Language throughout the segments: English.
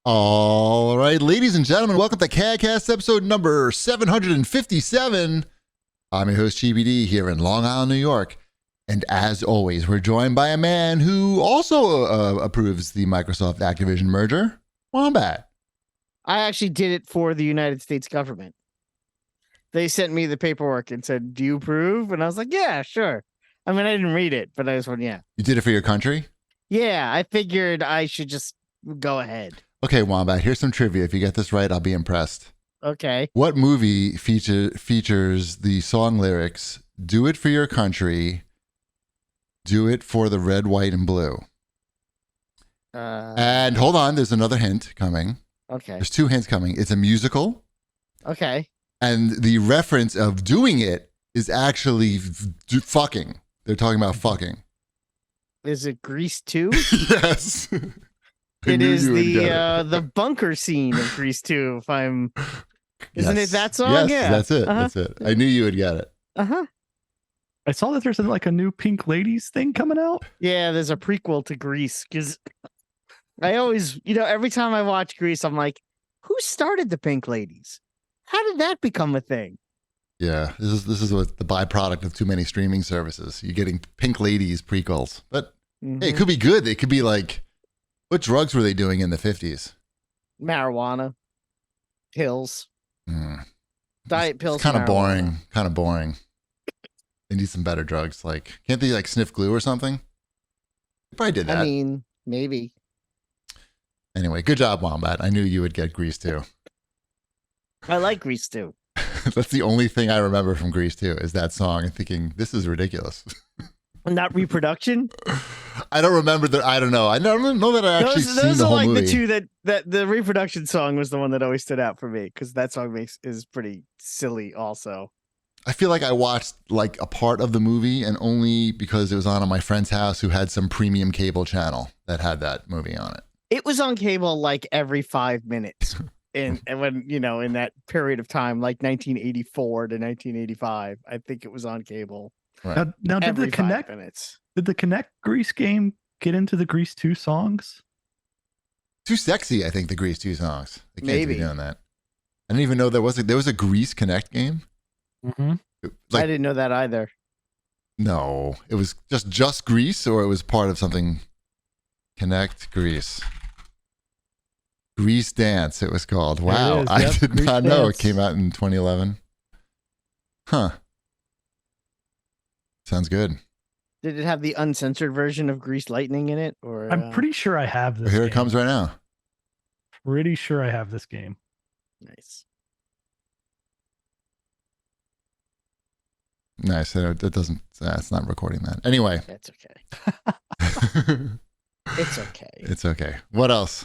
All right, ladies and gentlemen, welcome to CAGcast episode number 757. I'm your host, GBD, here in Long Island, New York. And as always, we're joined by a man who also approves the Microsoft Activision merger, Wombat. I actually did it for the United States government. They sent me the paperwork and said, "Do you approve?" And I was like, "Yeah, sure." I mean, I didn't read it, but I just went, "Yeah." You did it for your country? Yeah, I figured I should just go ahead. Okay, Wombat, here's some trivia. If you get this right, I'll be impressed. Okay. What movie features the song lyrics, "Do it for your country, do it for the red, white, and blue"? And hold on, there's another hint coming. Okay. There's two hints coming. It's a musical. Okay. And the reference of doing it is actually fucking. They're talking about fucking. Is it Grease 2? Yes. It is the bunker scene of Grease 2, if I'm... Isn't it that song? Yes, yeah. That's it. That's it. I knew you would get it. Uh-huh. I saw that there's like a new Pink Ladies thing coming out. Yeah, there's a prequel to Grease, because I always, every time I watch Grease, I'm like, who started the Pink Ladies? How did that become a thing? Yeah, this is what the byproduct of too many streaming services. You're getting Pink Ladies prequels. But hey, it could be good. They could be like, what drugs were they doing in the 50s? Marijuana. Pills. Diet pills. It's kind of boring. Kind of boring. They need some better drugs. Like, can't they like sniff glue or something? They probably did that. I mean, maybe. Anyway, good job, Wombat. I knew you would get Grease too. I like Grease too. That's the only thing I remember from Grease too, is that song and thinking, this is ridiculous. Not reproduction? I don't remember that. I don't know. I don't know that I actually seen the whole movie. Those are like the two that the reproduction song was the one that always stood out for me, because that song is pretty silly also. I feel like I watched like a part of the movie, and only because it was on my friend's house who had some premium cable channel that had that movie on it. It was on cable like every 5 minutes. And when, in that period of time, like 1984 to 1985, I think it was on cable. Right. Now did the Kinect Grease game get into the Grease 2 songs? Too sexy, I think, the Grease 2 songs. They can't be doing that. I didn't even know there was a Grease Kinect game. Mm-hmm. I didn't know that either. No, it was just Grease, or it was part of something. Kinect Grease. Grease Dance, it was called. Wow, I did Grease not know Dance. It came out in 2011. Huh. Sounds good. Did it have the uncensored version of Grease Lightning in it? Or I'm pretty sure I have this. Here game. It comes right now. Pretty sure I have this game. Nice. Nice. It doesn't. It's not recording that. Anyway. That's okay. It's okay. It's okay. What else?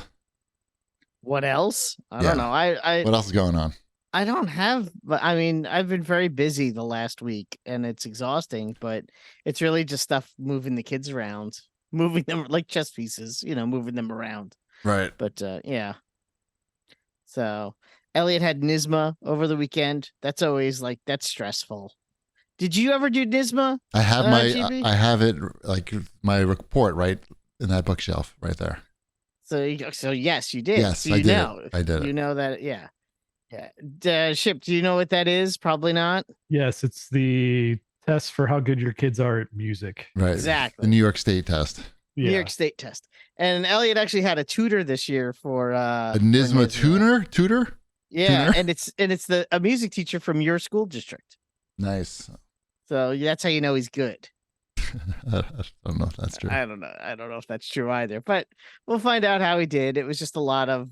What else? I don't know. What else is going on? I don't have, but I mean, I've been very busy the last week, and it's exhausting, but it's really just stuff moving the kids around, moving them like chess pieces, moving them around. Right. But yeah. So Elliot had NISMA over the weekend. That's always that's stressful. Did you ever do NISMA? I have I have it like my report right in that bookshelf right there. So yes, you did. Yes, so I did. I did it. You know that, yeah. Yeah. Ship, do you know what that is? Probably not. Yes, it's the test for how good your kids are at music. Right. Exactly. The New York State test. Yeah. New York State test. And Elliot actually had a tutor this year for a NISMA tutor? Yeah, tutor? and it's a music teacher from your school district. Nice. So that's how you know he's good. I don't know if that's true. I don't know. I don't know if that's true either, but we'll find out how he did. It was just a lot of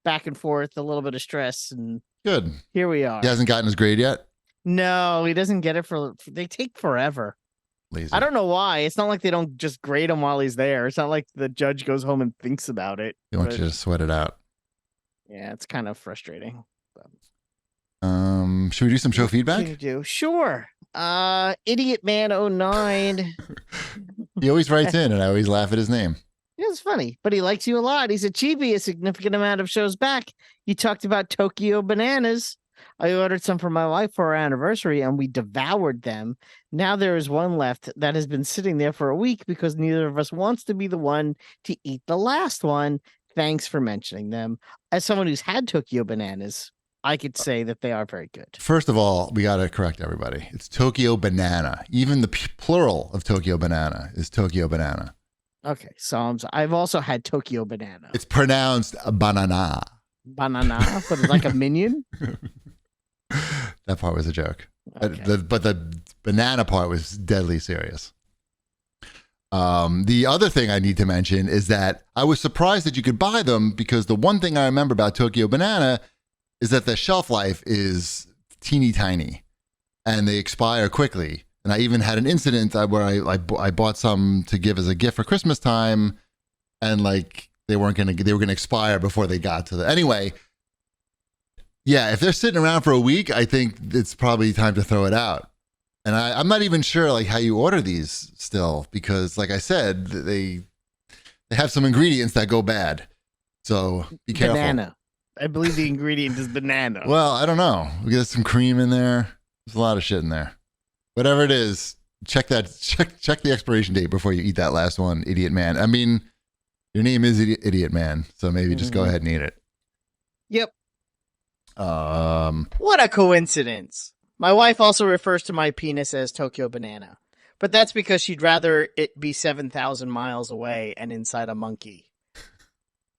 back and forth, a little bit of stress, and good. Here we are. He hasn't gotten his grade yet? No, he doesn't get it they take forever. Lazy. I don't know why. It's not like they don't just grade him while he's there. It's not like the judge goes home and thinks about it. He wants you to sweat it out. Yeah, it's kind of frustrating. Should we do some show feedback? What can you do? Sure. Idiot Man 09. He always writes in, and I always laugh at his name. It's funny, but he likes you a lot. He's a Chibi a significant amount of shows back. You talked about Tokyo bananas. I ordered some for my wife for our anniversary, and we devoured them. Now there is one left that has been sitting there for a week because neither of us wants to be the one to eat the last one. thanks for mentioning them. As someone who's had Tokyo Bananas, I could say that they are very good. First of all, we got to correct everybody. It's Tokyo Banana. Even the plural of Tokyo Banana is Tokyo Banana. Okay, so I've also had Tokyo Banana. It's pronounced banana. Banana, but it's like a minion. That part was a joke. Okay. But the banana part was deadly serious. The other thing I need to mention is that I was surprised that you could buy them, because the one thing I remember about Tokyo Banana is that the shelf life is teeny tiny and they expire quickly. And I even had an incident where I bought some to give as a gift for Christmas time, and like they were going to expire before they got to the, anyway. Yeah, if they're sitting around for a week, I think it's probably time to throw it out. And I'm not even sure like how you order these still, because like I said, they have some ingredients that go bad. So be careful. Banana. I believe the ingredient is banana. Well, I don't know. We got some cream in there. There's a lot of shit in there. Whatever it is, check the expiration date before you eat that last one, idiot man. I mean, your name is Idiot Man, so maybe just go ahead and eat it. Yep. What a coincidence. My wife also refers to my penis as Tokyo Banana, but that's because she'd rather it be 7,000 miles away and inside a monkey.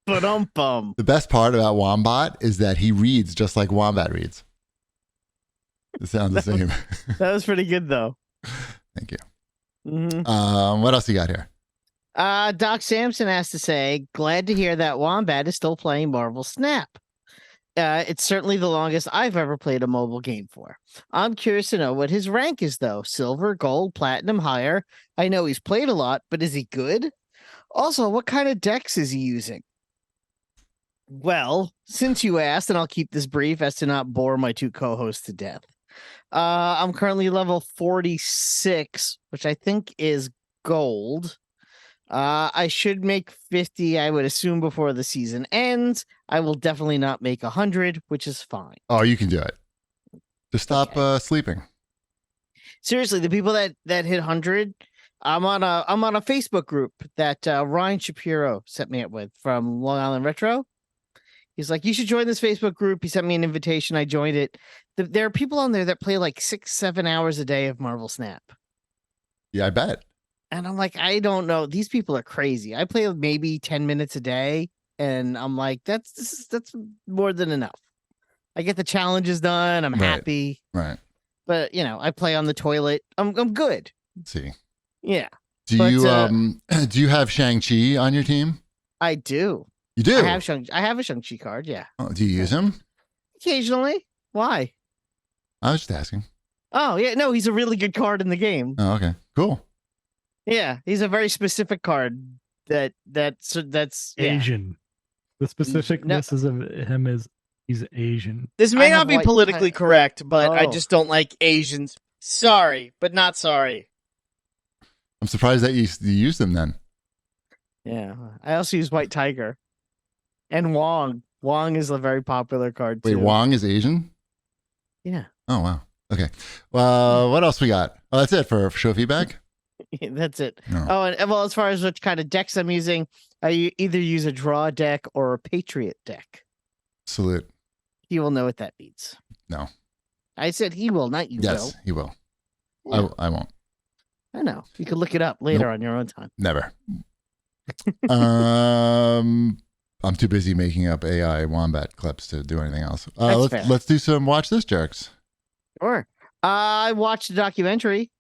Ba-dum-bum. The best part about Wombat is that he reads just like Wombat reads. It sounds the same. That was pretty good, though. Thank you. Mm-hmm. What else you got here? Doc Sampson has to say, glad to hear that Wombat is still playing Marvel Snap. It's certainly the longest I've ever played a mobile game for. I'm curious to know what his rank is, though. Silver, gold, platinum, higher. I know he's played a lot, but is he good? Also, what kind of decks is he using? Well, since you asked, and I'll keep this brief as to not bore my two co-hosts to death. I'm currently level 46, which I think is gold. I should make 50, I would assume, before the season ends. I will definitely not make 100, which is fine. Oh, you can do it. Just stop sleeping. Seriously, the people that hit 100, I'm on a Facebook group that Ryan Shapiro set me up with from Long Island Retro. He's like, you should join this Facebook group. He sent me an invitation. I joined it. There are people on there that play like 6-7 hours a day of Marvel Snap. Yeah, I bet. And I'm like, I don't know. These people are crazy. I play maybe 10 minutes a day. And I'm like, that's more than enough. I get the challenges done. I'm happy. Right. But, I play on the toilet. I'm good. Let's see. Yeah. Do you have Shang-Chi on your team? I do. You do? I have a Shang-Chi card, yeah. Oh, do you use him? Occasionally. Why? I was just asking. Oh, yeah. No, he's a really good card in the game. Oh, okay. Cool. Yeah, he's a very specific card that's Asian. The specificness of him is he's Asian. This may not be politically correct, but I just don't like Asians. Sorry, but not sorry. I'm surprised that you used him then. Yeah. I also use White Tiger. And Wong. Wong is a very popular card, too. Wait, Wong is Asian? Yeah. Oh, wow. Okay. Well, what else we got? Oh, that's it for show feedback? That's it. No. Oh, and well, as far as which kind of decks I'm using, I either use a draw deck or a Patriot deck. Salute. He will know what that means. No. I said he will, not you, Yes, Will. he will. Yeah. I won't. I know. You could look it up later on your own time. Never. I'm too busy making up AI Wombat clips to do anything else. Let's do some Watch This Jerks. Sure. I watched a documentary.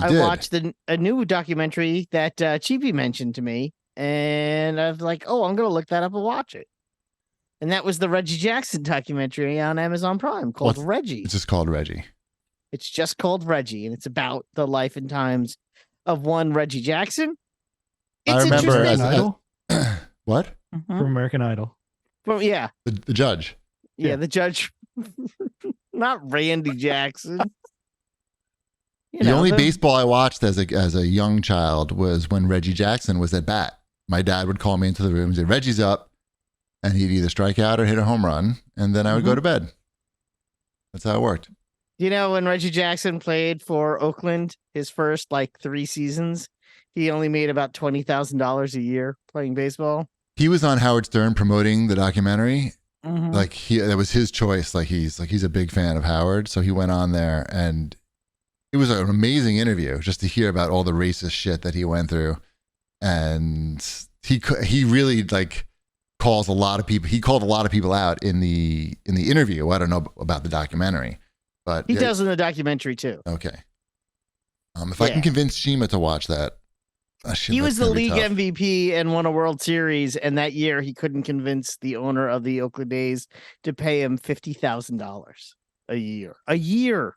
I watched a new documentary that Chibi mentioned to me, and I was like, oh, I'm going to look that up and watch it. And that was the Reggie Jackson documentary on Amazon Prime called Reggie. It's just called Reggie. It's just called Reggie, and it's about the life and times of one Reggie Jackson. I remember Idol? What? From American Idol. Well, yeah. The judge. Yeah, the judge. Not Randy Jackson. The only baseball I watched as a young child was when Reggie Jackson was at bat. My dad would call me into the room and say, Reggie's up. And he'd either strike out or hit a home run. And then I would go to bed. That's how it worked. When Reggie Jackson played for Oakland, his first 3 seasons, he only made about $20,000 a year playing baseball. He was on Howard Stern promoting the documentary. Mhm. Like that was his choice. He's a big fan of Howard, so he went on there, and it was an amazing interview just to hear about all the racist shit that he went through. And he really like calls a lot of people. He called a lot of people out in the interview. I don't know about the documentary, but He does in the documentary too. Okay. If I can convince Shima to watch that, he was the league MVP and won a World Series, and that year he couldn't convince the owner of the Oakland A's to pay him $50,000 a year. A year.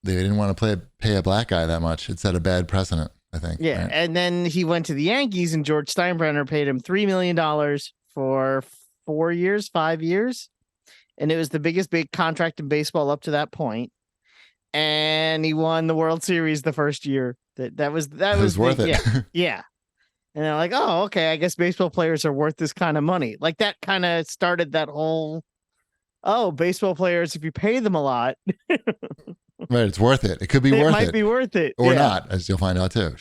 They didn't want to pay a black guy that much. It set a bad precedent, I think. Yeah, right? and then he went to the Yankees, and George Steinbrenner paid him $3 million for 5 years, and it was the biggest big contract in baseball up to that point. And he won the World Series the first year. That was worth it. Yeah. And they're like, oh, okay, I guess baseball players are worth this kind of money. Like that kind of started that whole, baseball players, if you pay them a lot, Right, it's worth it. It could be worth it. It might be worth it. Or not, as you'll find out too.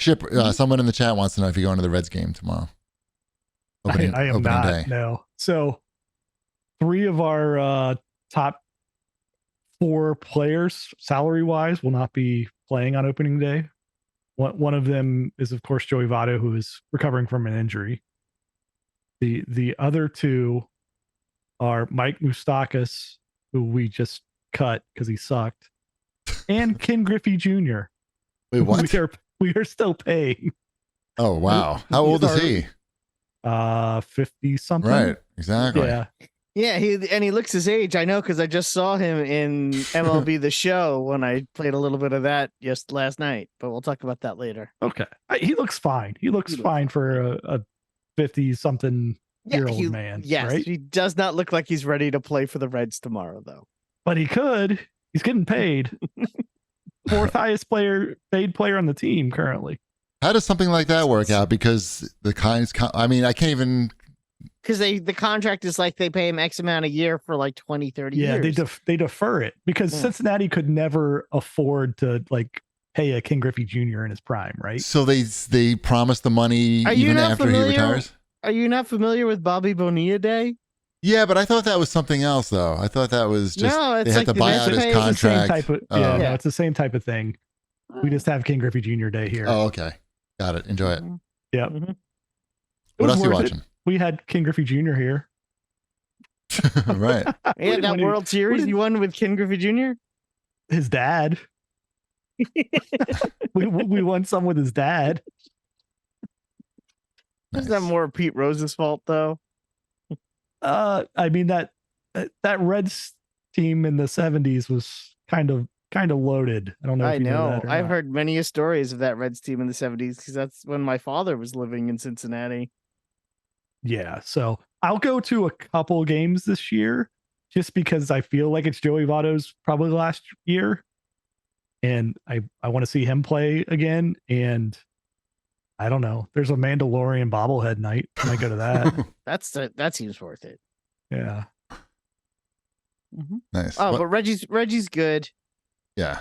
Someone in the chat wants to know if you're going to the Reds game tomorrow. I am not. Day. No. So 3 of our top 4 players, salary wise, will not be playing on opening day. One of them is, of course, Joey Votto, who is recovering from an injury. The other 2 are Mike Moustakas, who we just cut because he sucked, and Ken Griffey Jr. Wait, what? We are still paying. Oh wow! How old is he? 50 something. Right, exactly. Yeah, he looks his age. I know because I just saw him in MLB The Show when I played a little bit of that just last night. But we'll talk about that later. Okay, he looks fine. He looks fine for a 50-something-year-old man. Yes, right? He does not look like he's ready to play for the Reds tomorrow, though. But he could. He's getting paid. 4th highest paid player on the team currently. How does something like that work out? Because I can't even. Because the contract is like they pay him X amount a year for like 20, 30 years. Yeah, they defer it because Cincinnati could never afford to like pay a Ken Griffey Jr. in his prime, right? So they promise the money even after he retires? Are you not familiar with Bobby Bonilla Day? Yeah, but I thought that was something else, though. I thought that was just they had to buy out his contract. No, it's the same type of thing. We just have Ken Griffey Jr. Day here. Oh, okay. Got it. Enjoy it. Yeah. Mm-hmm. What else are you watching? We had Ken Griffey Jr. here. Right. Yeah, that World Series you won with Ken Griffey Jr.? His dad. we won some with his dad. Nice. Is that more Pete Rose's fault, though? I mean that Reds team in the 70s was kind of loaded. I don't know. I know. I've heard many stories of that Reds team in the 70s because that's when my father was living in Cincinnati. Yeah, so I'll go to a couple games this year just because I feel like it's Joey Votto's probably last year, and I want to see him play again. And I don't know. There's a Mandalorian bobblehead night. I might go to that. That seems worth it. Yeah. Mm-hmm. Nice. Oh, but Reggie's good. Yeah.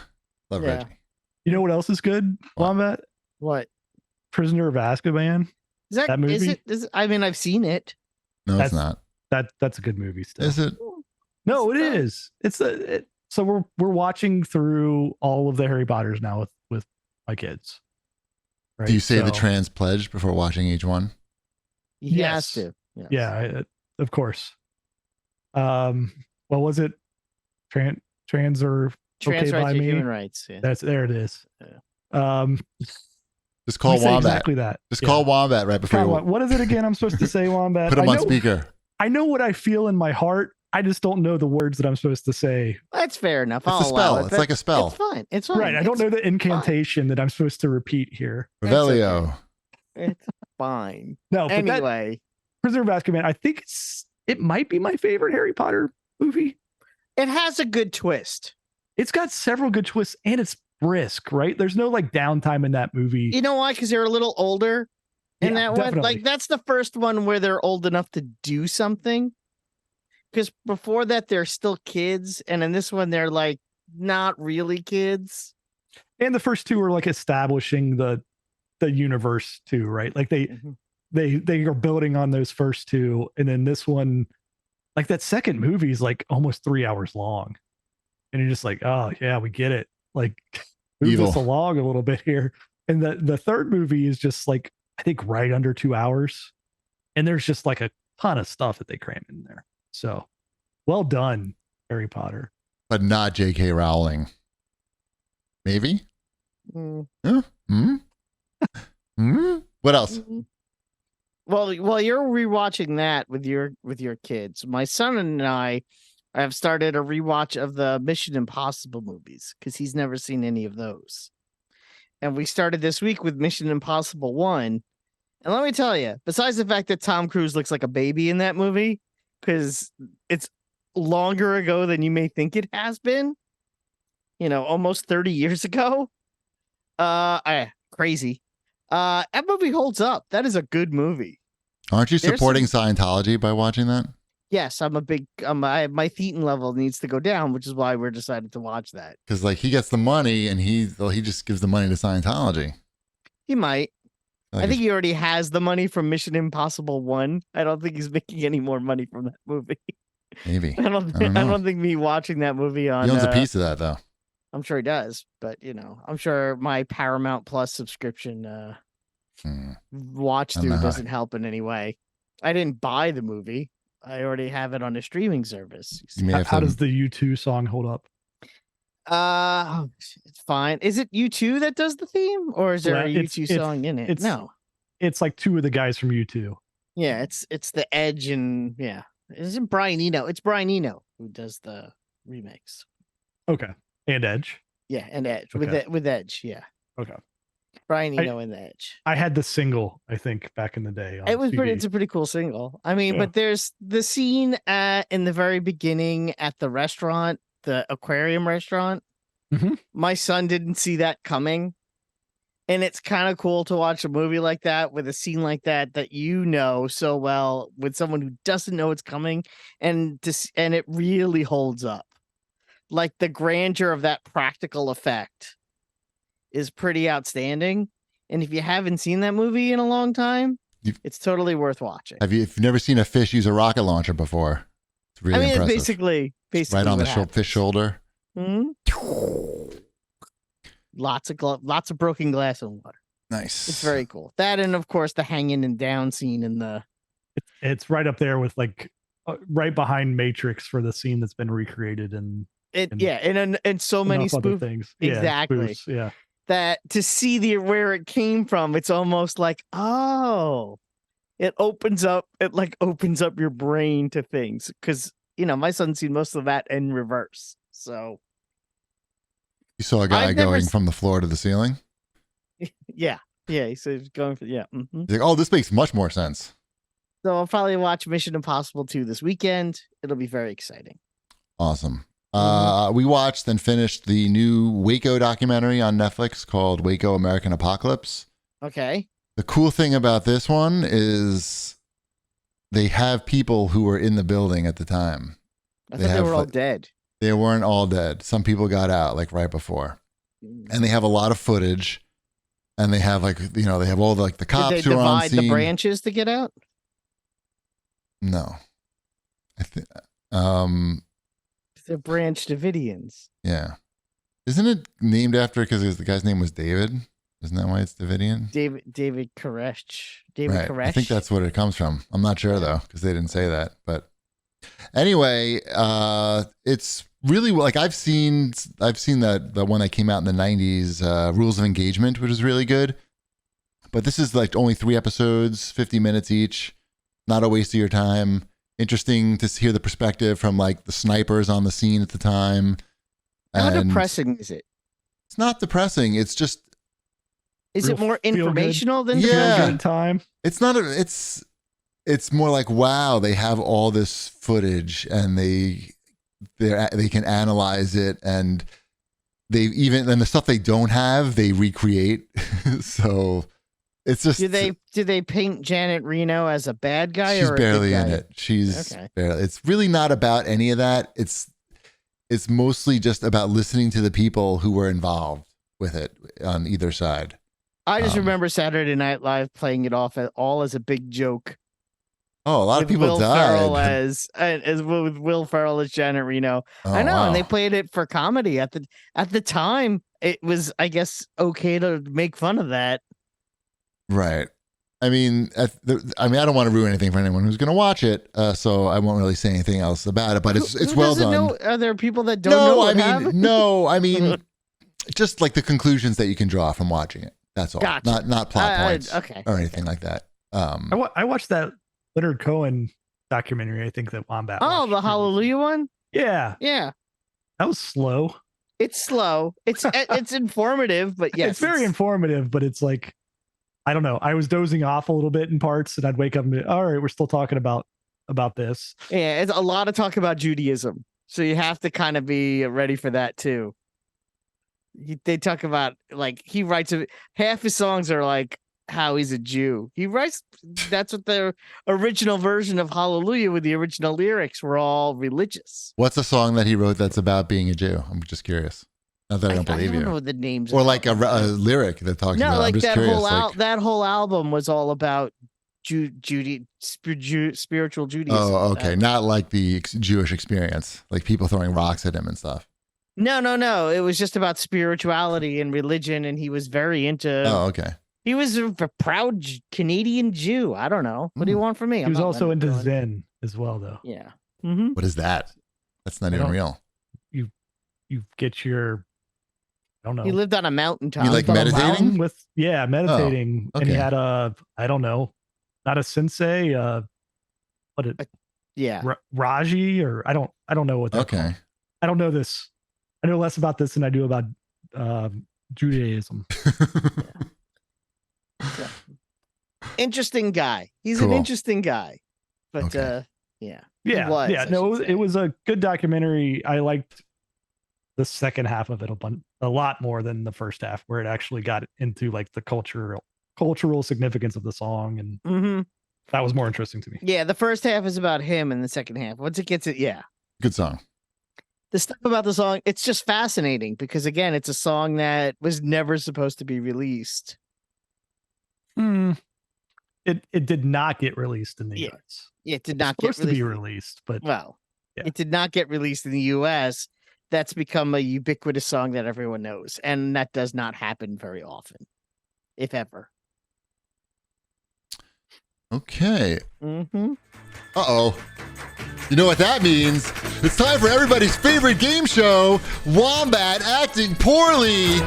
Love Reggie. You know what else is good, Wombat? What? Prisoner of Azkaban. Is that movie? Is it? I mean, I've seen it. No, it's not. That's a good movie still. Is it? No, it is. So we're watching through all of the Harry Potters now with my kids. Right? Do you say the trans pledge before watching each one? He has to. Yes. Yeah, of course. What was it? Trans or trans okay rights by and me? Human rights. Yeah. There it is. Yeah. Just call Wombat. Exactly that. Just call Wombat right before you. What is it again? I'm supposed to say, Wombat. Put him on speaker. I know what I feel in my heart. I just don't know the words that I'm supposed to say. That's fair enough. It's a spell. It's like a spell. It's fine. It's fine. Right. I don't know the incantation that I'm supposed to repeat here. Revelio. It's fine. No. But anyway, Prisoner of Azkaban. I think it might be my favorite Harry Potter movie. It has a good twist. It's got several good twists, and it's brisk, right? There's no like downtime in that movie. You know why? Because they're a little older in that one. Definitely. Like that's the first one where they're old enough to do something. Because before that, they're still kids, and in this one, they're like not really kids. And the first 2 are like establishing the universe too, right? Like they are building on those first two, and then this one, like that second movie is like almost 3 hours long, and you're just like, oh yeah, we get it. Like move Evil. this along a little bit here. And the third movie is just like I think right under 2 hours, and there's just like a ton of stuff that they cram in there. So well done, Harry Potter. But not J.K. Rowling. Maybe? Mm. Huh? Hmm? Hmm? What else? Well, you're rewatching that with your kids. My son and I have started a rewatch of the Mission Impossible movies because he's never seen any of those. And we started this week with Mission Impossible 1. And let me tell you, besides the fact that Tom Cruise looks like a baby in that movie, because it's longer ago than you may think it has been, almost 30 years ago. Crazy. That movie holds up. That is a good movie. Aren't you There's supporting Scientology by watching that? Yes, I'm a big. My thetan level needs to go down, which is why we're decided to watch that. Because like he gets the money and he just gives the money to Scientology. He might. Like I think he already has the money from Mission Impossible 1. I don't think he's making any more money from that movie. maybe. I don't think me watching that movie on. He owns a piece of that though. I'm sure he does, but I'm sure my Paramount Plus subscription watch I through know how- doesn't help in any way. I didn't buy the movie. I already have it on a streaming service. You may have How to- does the U2 song hold up? It's fine. Is it U2 that does the theme, or is there Well, a it's- U2 it's- song in it? it's- No. It's like two of the guys from U2. Yeah, it's the Edge and yeah. Isn't Brian Eno? It's Brian Eno who does the remix. Okay. And Edge. Yeah, and Edge Okay. with Edge. Yeah, Okay. Brian Eno and the Edge. I had the single, I think, back in the day. It was CD. it's a pretty cool single. I mean, Yeah. but there's the scene in the very beginning at the restaurant, the aquarium restaurant. Mhm. My son didn't see that coming. And it's kind of cool to watch a movie like that with a scene like that so well with someone who doesn't know it's coming, and it really holds up. Like the grandeur of that practical effect is pretty outstanding. And if you haven't seen that movie in a long time, it's totally worth watching. if you've never seen a fish use a rocket launcher before, it's really impressive. It's basically right on the what happens. fish shoulder. Mhm. Lots of broken glass and water. Nice. It's very cool. That, and of course the hanging and down scene in the. It's right up there with like right behind Matrix for the scene that's been recreated and and so many enough other spoof things. Exactly. Spoofs, yeah. that to see where it came from. It's almost like it opens up your brain to things because my son's seen most of that in reverse. So You saw a guy I've never going s- from the floor to the ceiling. yeah, he's going for mhm. He's like, oh, this makes much more sense. So I'll probably watch Mission Impossible 2 this weekend. It'll be very exciting. Awesome. We watched and finished the new Waco documentary on Netflix called Waco American Apocalypse. Okay. The cool thing about this one is they have people who were in the building at the time. I They thought they have, were all like- dead. They weren't all dead. Some people got out like right before. And they have a lot of footage. And they have they have all the cops Did they who are on divide scene. the branches to get out? No. I think They're Branch Davidians. yeah. Isn't it named after because the guy's name was David? Isn't that why it's Davidian? David Koresh. Right. Koresh. I think that's what it comes from. I'm not sure though, because they didn't say that. But anyway, it's really like I've seen the one that came out in the 90s, Rules of Engagement, which is really good. But this is like only 3 episodes, 50 minutes each. Not a waste of your time. Interesting to hear the perspective from like the snipers on the scene at the time. How And depressing is it? It's not depressing. It's just Is Real it more feel-good. informational than Yeah. depressing? Good time. it's not it's more like, wow, they have all this footage and they can analyze it, and and the stuff they don't have they recreate. So it's just Do they paint Janet Reno as a bad guy she's or a barely good in guy? it. She's Okay. barely. It's really not about any of that. It's mostly just about listening to the people who were involved with it on either side. I just remember Saturday Night Live playing it off all as a big joke. Oh, a lot of With people Will Ferrell died. as with Will Ferrell as Janet Reno. Oh, I know, wow. and they played it for comedy at the time. It was, I guess, okay to make fun of that. Right. I mean, I don't want to ruin anything for anyone who's going to watch it, so I won't really say anything else about it. But it's Who well doesn't done. know? Are there people that don't know? I mean, just like the conclusions that you can draw from watching it. That's all. Gotcha. Not plot points okay. or anything like that. I watched that Leonard Cohen documentary. I think that Wombat. Oh, watched the Hallelujah one. Yeah, Yeah. that was slow. It's slow. It's informative, but yes, it's very informative. But it's like, I don't know. I was dozing off a little bit in parts, and I'd wake up and be, all right, we're still talking about this. Yeah, it's a lot of talk about Judaism, so you have to kind of be ready for that too. They talk about, like, he writes half his songs are like how he's a Jew. He writes, that's what the original version of Hallelujah with the original lyrics were all religious. What's a song that he wrote that's about being a Jew? I'm just curious. Not that I don't believe I don't you. know the names. Or like a lyric that talks about. No, like I'm just that curious, whole that whole album was all about spiritual Judaism. Oh, okay. Not like the Jewish experience, like people throwing rocks at him and stuff. No. It was just about spirituality and religion, and he was very into. Oh, okay. He was a proud Canadian Jew. I don't know. What do you want from me? He was also into Zen as well, though. Yeah. What is that? That's not even real. You get your, I don't know. He lived on a mountaintop. You like meditating? Meditating. Oh, And he okay. had I don't know, not a sensei, Raji, or I don't know what that. Okay. I don't know this. I know less about this than I do about Judaism. Interesting guy. He's Cool. an interesting guy. But Okay. yeah. It was a good documentary. I liked the second half of it a lot more than the first half, where it actually got into like the cultural significance of the song, and that was more interesting to me. Yeah, the first half is about him, and the second half, once it gets it, yeah. Good song. The stuff about the song, it's just fascinating because, again, it's a song that was never supposed to be released. It did not get released in the US. It did not get supposed to be released, but it did not get released in the US. That's become a ubiquitous song that everyone knows, and that does not happen very often, if ever. Okay. Mm-hmm. Uh-oh. You know what that means? It's time for everybody's favorite game show, Wombat Acting Poorly.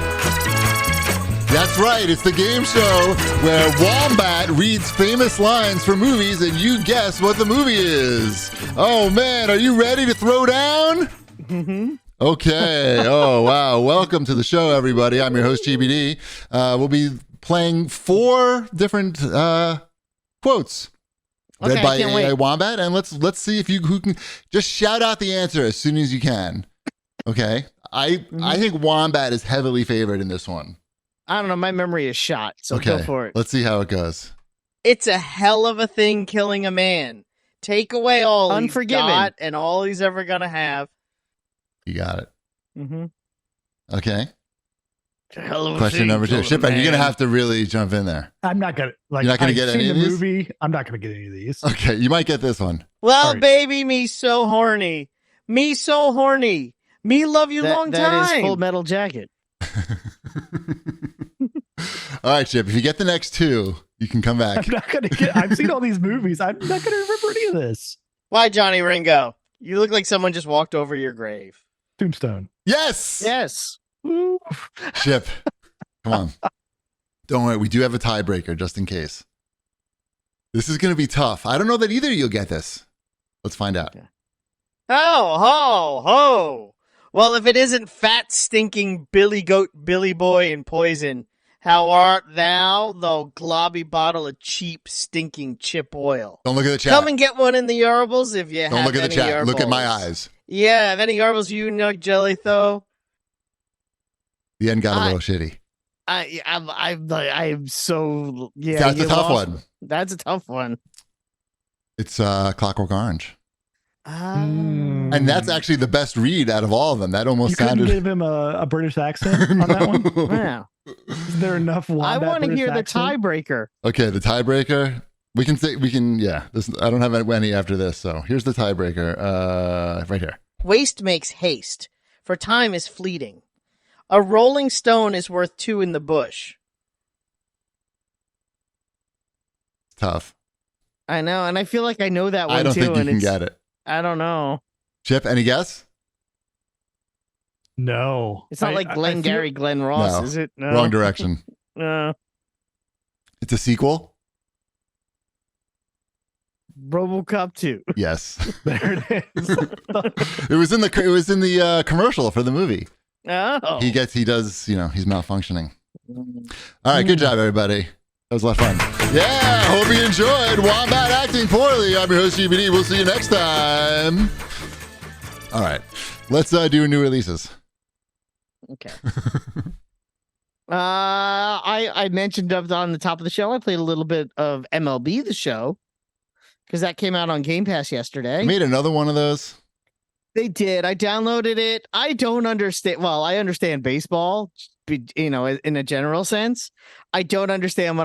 That's right, it's the game show where Wombat reads famous lines from movies and you guess what the movie is. Oh man, are you ready to throw down? Mm-hmm. Okay. Oh, wow. Welcome to the show, everybody. I'm your host, GBD. We'll be playing 4 different quotes read by a Wombat, and let's see if who can just shout out the answer as soon as you can. Okay. I think Wombat is heavily favored in this one. I don't know. My memory is shot, so Okay. go for it. Let's see how it goes. It's a hell of a thing killing a man. Take away all Unforgiven. he's got and all he's ever gonna have. You got it. Mm-hmm. Okay. Question number 2. Shipper, you're going to have to really jump in there. I'm not gonna You're not gonna get any of these? movie. I'm not gonna get any of these. Okay. You might get this one. Well, Sorry. baby, me so horny. Me so horny. Me love you long That time. is Full Metal Jacket. All right, Chip. If you get the next 2, you can come back. I'm not gonna get. I've seen all these movies. I'm not gonna remember any of this. Why, Johnny Ringo? You look like someone just walked over your grave. Tombstone. Yes. Yes. Woo. Chip, come on. Don't worry. We do have a tiebreaker just in case. This is going to be tough. I don't know that either of you'll get this. Let's find out. Okay. Ho, ho, ho. Well, if it isn't fat, stinking Billy Goat, Billy Boy, and Poison, how art thou, thou globby bottle of cheap, stinking chip oil? Don't look at the chat. Come and get one in the Yarbles if you Don't have look at the any chat. Look at my Yarbles. eyes. Yeah, if any Yarbles you know, jelly, though. The end got a little shitty. I'm so That's a tough one. That's a tough one. It's Clockwork Orange. Mm. And that's actually the best read out of all of them. That almost You couldn't sounded. give him a British accent on that one. Wow. Is there enough I Wombat want to British hear the accent? tiebreaker. Okay, the tiebreaker. Yeah. I don't have any after this, so here's the tiebreaker. Right here. Waste makes haste, for time is fleeting. A rolling stone is worth two in the bush. Tough. I know, and I feel like I know that one I don't too. think you and can it's, get it. I don't know. Chip, any guess? No. It's not like Glengarry Glen Ross, No. is it? No. Wrong direction. It's a sequel? RoboCop 2. Yes. There it is. It was in the commercial for the movie. Oh. He does, he's malfunctioning. All right, good job, everybody. That was a lot of fun. Yeah, hope you enjoyed Wombat Acting Poorly. I'm your host, GBD. We'll see you next time. All right, let's do new releases. Okay. I mentioned on the top of the show, I played a little bit of MLB The Show because that came out on Game Pass yesterday. I made another one of those. They did. I downloaded it. I don't understand. Well, I understand baseball, in a general sense. I don't understand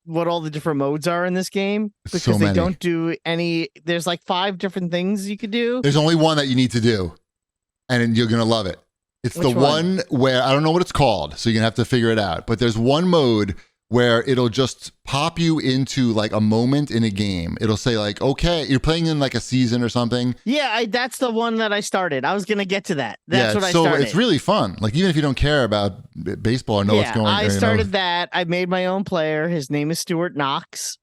what all the different modes are in this game because So they many. don't do any. There's like 5 different things you could do. There's only one that you need to do, and you're going to love it. It's Which the one where I don't know what it's called, so you're going to have to figure it out. But there's one mode where it'll just pop you into like a moment in a game. It'll say like, okay, you're playing in like a season or something. Yeah, that's the one that I started. I was gonna get to that. That's what I so started. it's really fun. Like even if you don't care about baseball or know what's going on. I started that. I made my own player. His name is Stuart Knox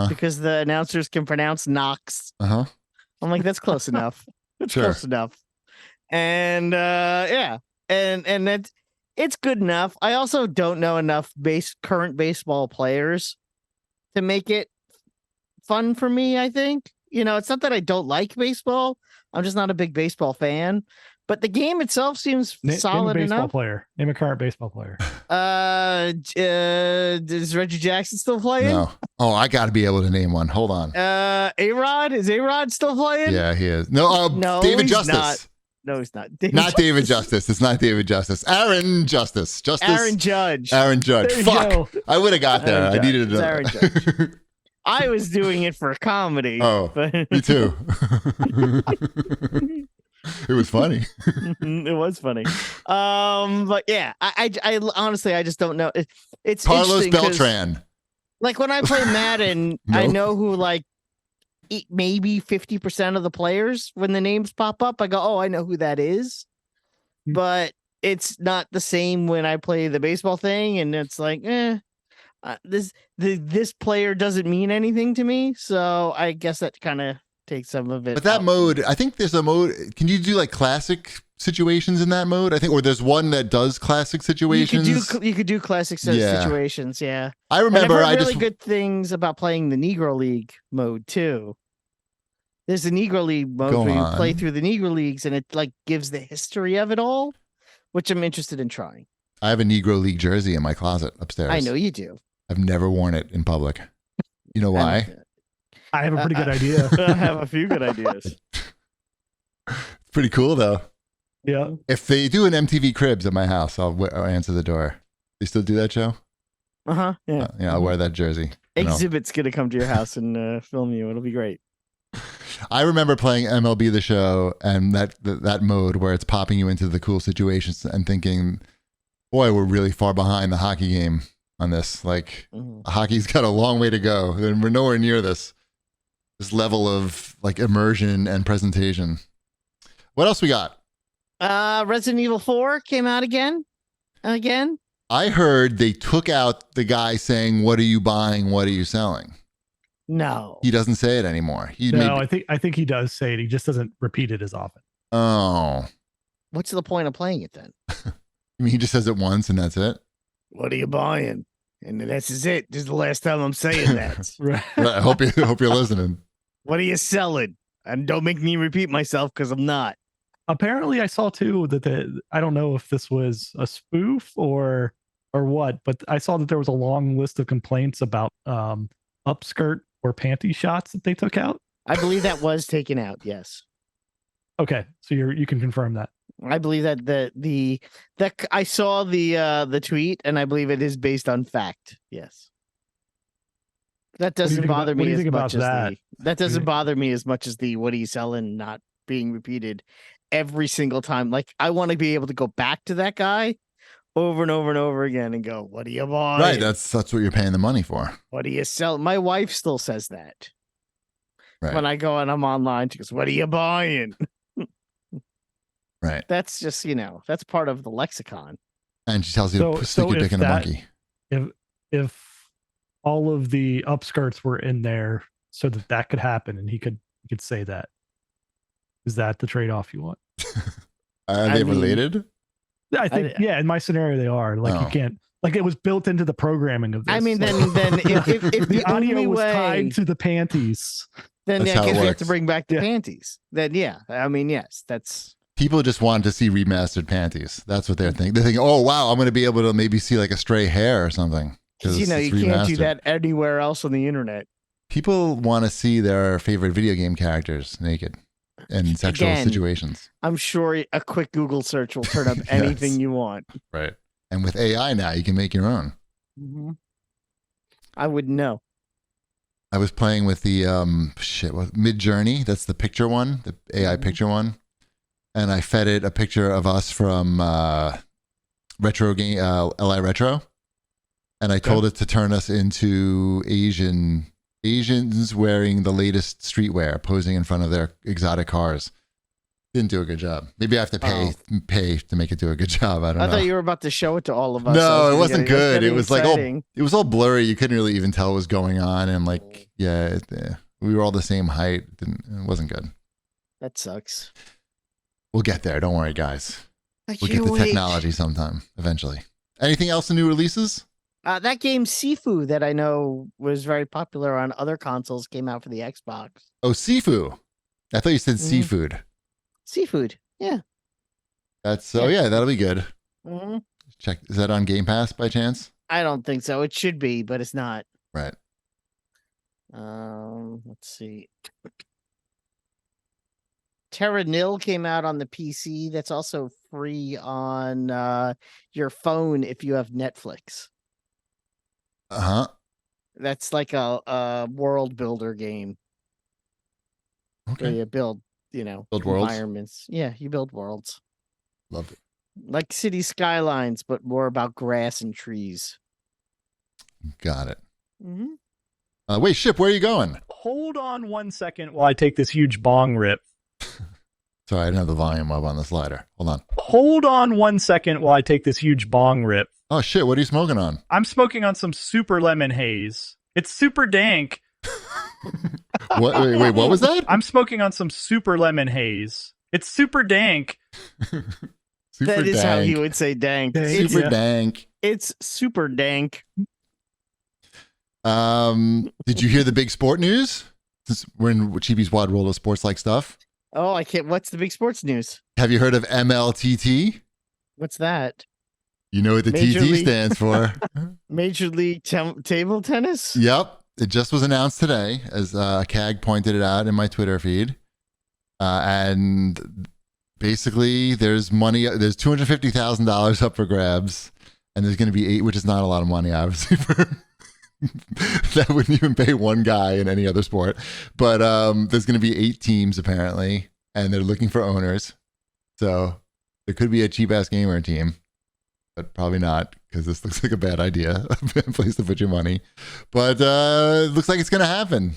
because the announcers can pronounce Knox. I'm like, that's close enough. That's Sure. close enough. And and it's good enough. I also don't know enough current baseball players to make it fun for me, I think. It's not that I don't like baseball. I'm just not a big baseball fan. But the game itself seems solid name a baseball enough. player. Name a current baseball player. Is Reggie Jackson still playing? No. Oh, I got to be able to name one. Hold on. A-Rod? Is A-Rod still playing? Yeah, he is. No, No, David he's Justice. not. No, he's not. Not David Justice. It's not David Justice. Aaron Justice. Aaron Judge. Aaron Judge. There you Fuck. go. I would have got there. Aaron I Judge. needed to It's know. Aaron Judge. I was doing it for comedy. Oh, but me too. It was funny. it was funny. But yeah, I honestly, I just don't know. It's Carlos interesting 'cause, Beltran. like when I play Madden, No. I know who like maybe 50% of the players. When the names pop up, I go, oh, I know who that is. But it's not the same when I play the baseball thing, and it's like, this player doesn't mean anything to me. So I guess that kind of takes some of it. But that out. mode, I think there's a mode. Can you do like classic situations in that mode? I think, or there's one that does classic situations. You could do classic Yeah. situations. Yeah. I And remember. I've heard I really just good things about playing the Negro League mode too. There's the Negro League mode Go where you on. play through the Negro Leagues, and it like gives the history of it all, which I'm interested in trying. I have a Negro League jersey in my closet upstairs. I know you do. I've never worn it in public. You know why? I have a pretty good idea. I have a few good ideas. It's pretty cool though. Yeah. If they do an MTV Cribs at my house, I'll answer the door. They still do that show? Yeah. Yeah, I'll wear that jersey. Exhibit's gonna come to your house and film you. It'll be great. I remember playing MLB The Show and that mode where it's popping you into the cool situations and thinking, boy, we're really far behind the hockey game on this. Like, hockey's got a long way to go, and we're nowhere near this level of like immersion and presentation. What else we got? Resident Evil 4 came out again. I heard they took out the guy saying, "What are you buying? What are you selling?" No. He doesn't say it anymore. I think he does say it. He just doesn't repeat it as often. Oh, What's the point of playing it then? I mean, he just says it once and that's it. What are you buying? And this is it. This is the last time I'm saying that. Right. I hope you're listening. What are you selling? And don't make me repeat myself because I'm not. Apparently, I saw too that I don't know if this was a spoof or what, but I saw that there was a long list of complaints about upskirt or panty shots that they took out. I believe that was taken out. Yes. Okay, so you can confirm that. I believe that that I saw the tweet, and I believe it is based on fact. Yes. That do you doesn't think about- bother what do me you as think much about as that? that doesn't bother me as much as the what are you selling not being repeated every single time. Like I want to be able to go back to that guy over and over and over again and go, what are you buying? Right. That's what you're paying the money for. What do you sell? My wife still says that. Right. When I go and I'm online, she goes, what are you buying? Right. That's just, that's part of the lexicon. And she tells you to stick your if dick in a that- monkey. If all of the upskirts were in there so that could happen and he could say that, is that the trade-off you want? Are they related? I think in my scenario they are. Like you can't, like it was built into the programming of this. I mean, like, then if the audio only was way, tied to the panties. then That's I how it guess we have works. to bring back the Yeah. panties. Then I mean, yes, that's People just want to see remastered panties. That's what they're thinking. They're thinking, oh, wow, I'm going to be able to maybe see like a stray hair or something. because it's you can't do remastered. that anywhere else on the internet. People want to see their favorite video game characters naked in sexual Again. situations. I'm sure a quick Google search will turn up Yes. anything you want. Right. And with AI now, you can make your own. Mm-hmm. I wouldn't know. I was playing with the Mid Journey. That's the picture one, the AI picture one, and I fed it a picture of us from Retro Game LI Retro, and I told it to turn us into Asians wearing the latest streetwear, posing in front of their exotic cars. Didn't do a good job. Maybe I have to pay to make it do a good job. I don't know. I thought you were about to show it to all of us. No, it wasn't good. It was like exciting. it was all blurry. You couldn't really even tell what was going on, and we were all the same height. It wasn't good. That sucks. We'll get there. Don't worry, guys. I We'll get can't the wait. technology sometime eventually. Anything else in new releases? That game Sifu that I know was very popular on other consoles came out for the Xbox. Oh, Sifu. I thought you said Mhm. seafood. Seafood, yeah. That'll be good. hmm Check. Is that on Game Pass by chance? I don't think so. It should be, but it's not. Right. Let's see. Terra Nil came out on the PC. That's also free on your phone if you have Netflix. Uh-huh. That's like a world builder game where Okay. you build, Build worlds. environments. Yeah, you build worlds. Love it. Like city skylines, but more about grass and trees. Got it. Mm-hmm. Wait, Ship, where are you going? Hold on 1 second while I take this huge bong rip. Sorry, I didn't have the volume up on the slider. Hold on. Hold on 1 second while I take this huge bong rip. Oh, shit. What are you smoking on? I'm smoking on some super lemon haze. It's super dank. What? Wait, what was that? I'm smoking on some super lemon haze. It's super dank. Super That is how dank. he would say dank. Dank. It's, Super Yeah. dank. it's super dank. Did you hear the big sport news? Since we're in Chibi's wide world of sports-like stuff. Oh, I can't. What's the big sports news? Have you heard of MLTT? What's that? You know what the Major TT League- stands for. Major League Table Tennis? Yep. It just was announced today, as CAG pointed it out in my Twitter feed. And basically, there's money. There's $250,000 up for grabs, and there's going to be 8, which is not a lot of money, obviously. That wouldn't even pay one guy in any other sport. But there's going to be 8 teams apparently, and they're looking for owners. So there could be a cheap ass gamer team, but probably not, because this looks like a bad idea, a bad place to put your money. But it looks like it's going to happen.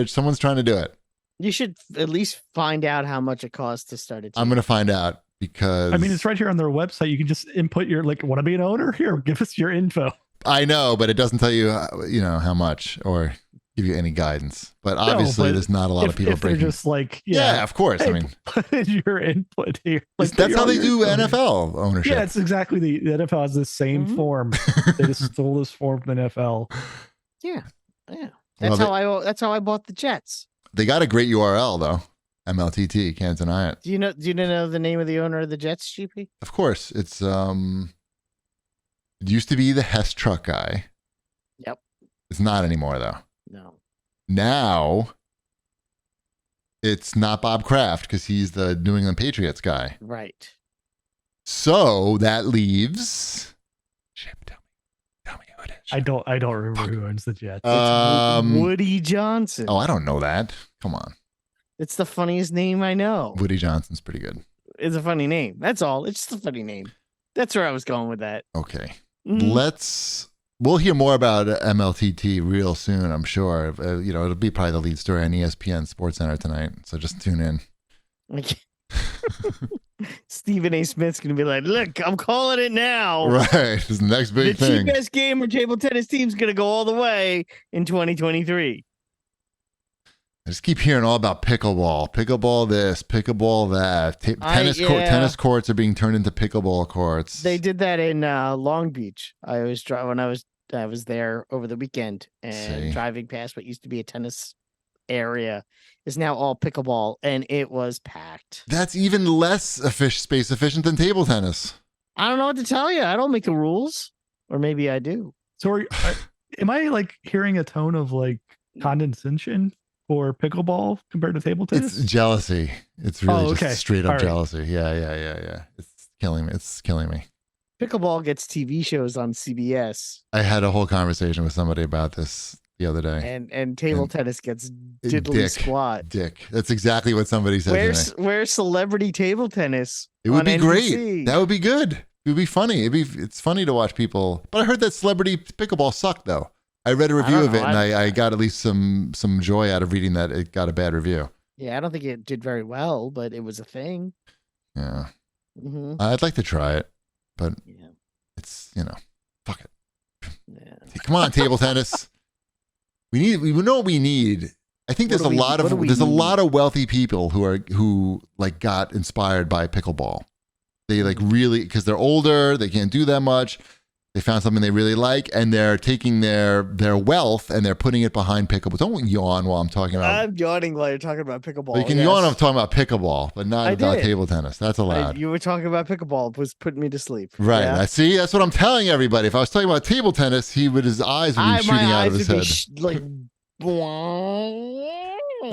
Someone's trying to do it. You should at least find out how much it costs to start a team. I'm going to find out because I mean, it's right here on their website. You can just input your want to be an owner? Here, give us your info. I know, but it doesn't tell you, how much or give you any guidance. But obviously, but there's not a lot of people if they're breaking. just like, Yeah, of course. I hey, mean, put in your input here. that's put how all they your do info here. NFL ownership. Yeah, it's exactly the NFL has the same Mhm. form. They just stole this form from the NFL. Yeah. Well, That's how I bought the Jets. They got a great URL though. MLTT, can't deny it. Do you know the name of the owner of the Jets, GP? Of course, it's it used to be the Hess truck guy. Yep. It's not anymore though. No. Now It's not Bob Kraft because he's the New England Patriots guy. Right. So that leaves. Ship, tell me who it is. I don't remember who owns the Jets. Woody Johnson. Oh, I don't know that. Come on. It's the funniest name I know. Woody Johnson's pretty good. It's a funny name. That's all. It's just a funny name. That's where I was going with that. Okay. Mhm. We'll hear more about MLTT real soon, I'm sure. It'll be probably the lead story on ESPN SportsCenter tonight. So just tune in. Stephen A. Smith's going to be like, look, I'm calling it now. Right. This is the next big The thing. cheapest gamer table tennis team's going to go all the way in 2023. I just keep hearing all about pickleball. Pickleball this, pickleball that. Tennis courts are being turned into pickleball courts. They did that in Long Beach. I was when I was there over the weekend, and driving past what used to be a tennis area is now all pickleball, and it was packed. That's even less space efficient than table tennis. I don't know what to tell you. I don't make the rules, or maybe I do. So am I like hearing a tone of like condescension for pickleball compared to table tennis? It's jealousy. It's really just straight up right. jealousy. Yeah. It's killing me. It's killing me. Pickleball gets TV shows on CBS. I had a whole conversation with somebody about this the other day. And table tennis gets diddly squat. Dick. That's exactly what somebody said to me. Where's celebrity table tennis? It would be on great. NBC? That would be good. It would be funny. It's funny to watch people. But I heard that celebrity pickleball sucked though. I read a review of it and I got at least some joy out of reading that it got a bad review. Yeah, I don't think it did very well, but it was a thing. Yeah. Mm-hmm. I'd like to try it, but it's, fuck it. Yeah. Come on, table tennis. We know what we need. I think there's a lot of wealthy people who got inspired by pickleball. They really, because they're older, they can't do that much. They found something they really like, and they're taking their wealth and they're putting it behind pickleball. Don't yawn while I'm talking about. I'm yawning while you're talking about pickleball. You can yawn. I'm talking about pickleball, but not about table tennis. That's allowed. You were talking about pickleball. It was putting me to sleep. Right. Yeah? See, that's what I'm telling everybody. If I was talking about table tennis, his eyes would be shooting out of his head.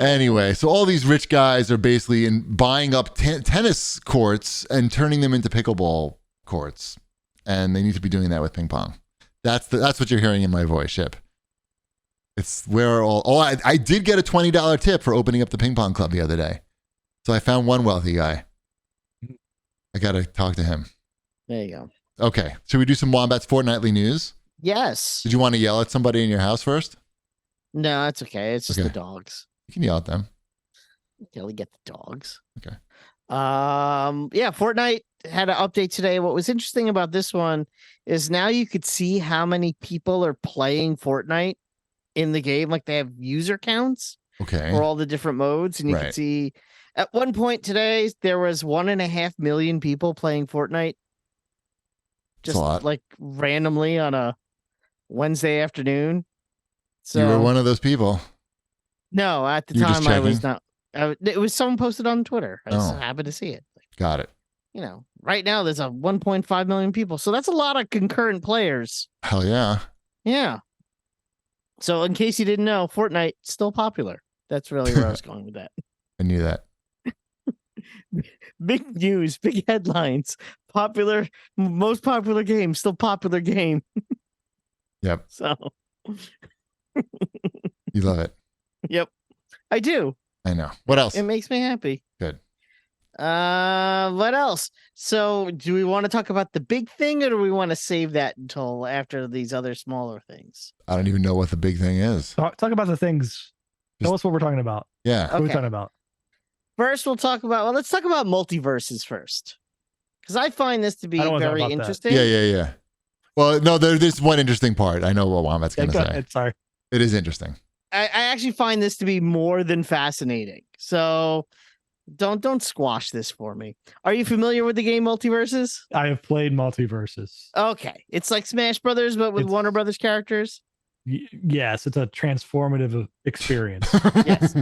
Anyway, so all these rich guys are basically buying up tennis courts and turning them into pickleball courts. And they need to be doing that with ping pong. That's what you're hearing in my voice, Ship. It's where all. Oh, I did get a $20 tip for opening up the ping pong club the other day. So I found one wealthy guy. I got to talk to him. There you go. Okay. Should we do some Wombat's fortnightly news? Yes. Did you want to yell at somebody in your house first? No, it's okay. It's just the dogs. You can yell at them. We get the dogs. Okay. Fortnite had an update today. What was interesting about this one is now you could see how many people are playing Fortnite in the game. Like they have user counts for all the different modes. And you can see at one point today, there was 1.5 million people playing Fortnite. Just like randomly on a Wednesday afternoon. So you were one of those people. No, at the time I was not. It was someone posted on Twitter. I was happy to see it. Got it. Right now there's a 1.5 million people. So that's a lot of concurrent players. Hell yeah. Yeah. So in case you didn't know, Fortnite still popular. That's really where I was going with that. I knew that. Big news, big headlines. Most popular game, still popular game. Yep. So you love it. Yep. I do. I know. What else? It makes me happy. Good. What else? So do we want to talk about the big thing, or do we want to save that until after these other smaller things? I don't even know what the big thing is. Talk about the things. Tell us what we're talking about. Yeah. What are we talking about? First, let's talk about multiverses first. Because I find this to be very interesting. Yeah. Well, no, there's one interesting part. I know what Wombat's going to say. Ahead, sorry. It is interesting. I actually find this to be more than fascinating. So don't squash this for me. Are you familiar with the game Multiverses? I have played Multiverses. Okay. It's like Smash Brothers, but with Warner Brothers characters? Yes, it's a transformative experience. Yes.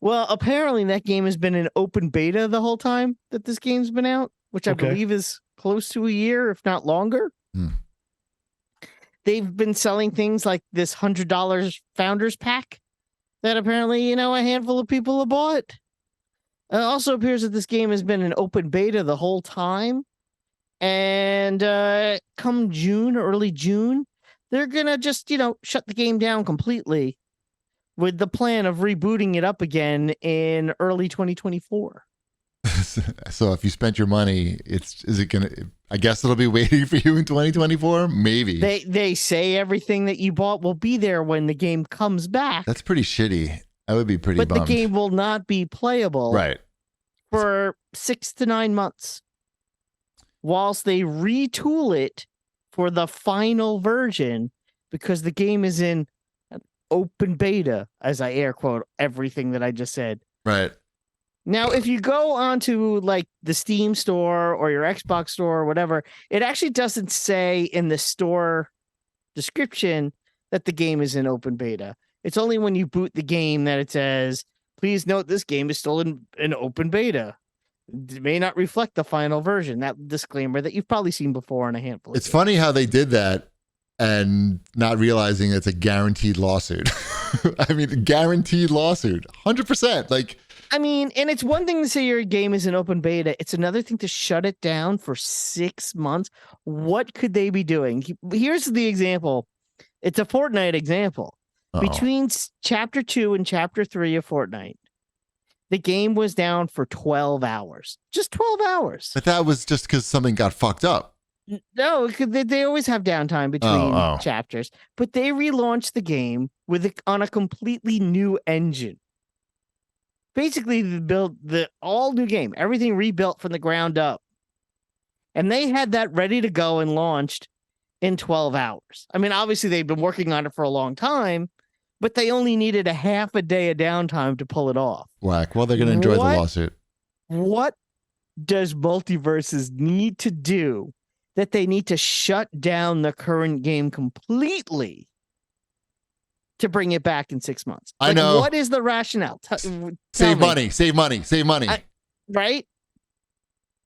Well, apparently that game has been in open beta the whole time that this game's been out, which I believe is close to a year, if not longer. They've been selling things like this $100 Founders Pack that apparently, a handful of people have bought. It also appears that this game has been in open beta the whole time. And come June, early June, they're going to just, shut the game down completely with the plan of rebooting it up again in early 2024. So if you spent your money, I guess it'll be waiting for you in 2024? Maybe. They say everything that you bought will be there when the game comes back. That's pretty shitty. I would be pretty but bummed. The game will not be playable right for 6 to 9 months. Whilst they retool it for the final version, because the game is in an open beta, as I air quote everything that I just said. Right. Now, if you go onto like the Steam store or your Xbox store or whatever, it actually doesn't say in the store description that the game is in open beta. It's only when you boot the game that it says, please note this game is still in open beta. It may not reflect the final version. That disclaimer that you've probably seen before in a handful. It's funny how they did that and not realizing it's a guaranteed lawsuit. I mean, a guaranteed lawsuit, 100%. Like, I mean, and it's one thing to say your game is in open beta. It's another thing to shut it down for 6 months. What could they be doing? Here's the example. It's a Fortnite example. uh-oh. Between Chapter 2 and Chapter 3 of Fortnite, the game was down for 12 hours. Just 12 hours. But that was just because something got fucked up. No, they always have downtime between chapters. But they relaunched the game on a completely new engine. Basically, they built the all new game, everything rebuilt from the ground up. And they had that ready to go and launched in 12 hours. I mean, obviously, they've been working on it for a long time, but they only needed a half a day of downtime to pull it off. Whack. Well, they're going to enjoy the lawsuit. What does Multiverses need to do that they need to shut down the current game completely to bring it back in 6 months? I know. What is the rationale? Save money. Right?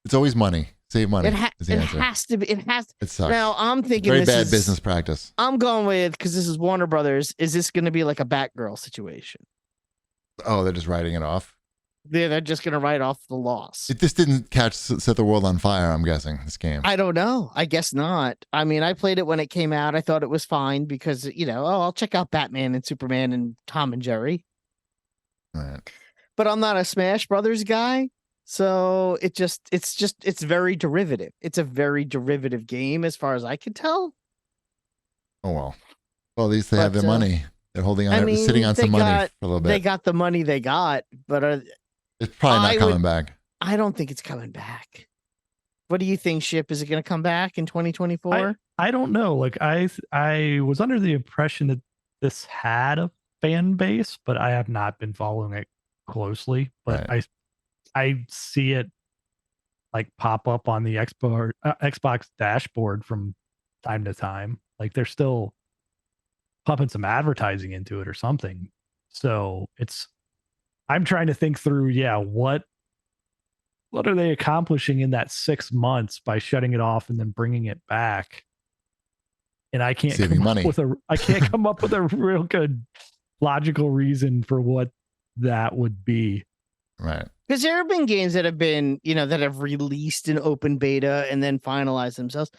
It's always money. Save money. It has to be. It sucks. Now I'm thinking very bad business practice. I'm going with, because this is Warner Brothers. Is this going to be like a Batgirl situation? Oh, they're just writing it off. They're just going to write off the loss. This didn't set the world on fire. I'm guessing this game. I don't know. I guess not. I mean, I played it when it came out. I thought it was fine because I'll check out Batman and Superman and Tom and Jerry. Right. But I'm not a Smash Brothers guy. So it's very derivative. It's a very derivative game as far as I can tell. Oh, well. Well, at least they have their money. They're holding on, sitting on some money for a little bit. They got the money they got, but it's probably not coming back. I don't think it's coming back. What do you think, Ship? Is it going to come back in 2024? I don't know. Like I was under the impression that this had a fan base, but I have not been following it closely. But right. I see it like pop up on the Xbox dashboard from time to time. Like they're still pumping some advertising into it or something. So I'm trying to think through, what are they accomplishing in that 6 months by shutting it off and then bringing it back? And I can't come up with a real good logical reason for what that would be. Right. Because there have been games that have been, that have released in open beta and then finalized themselves.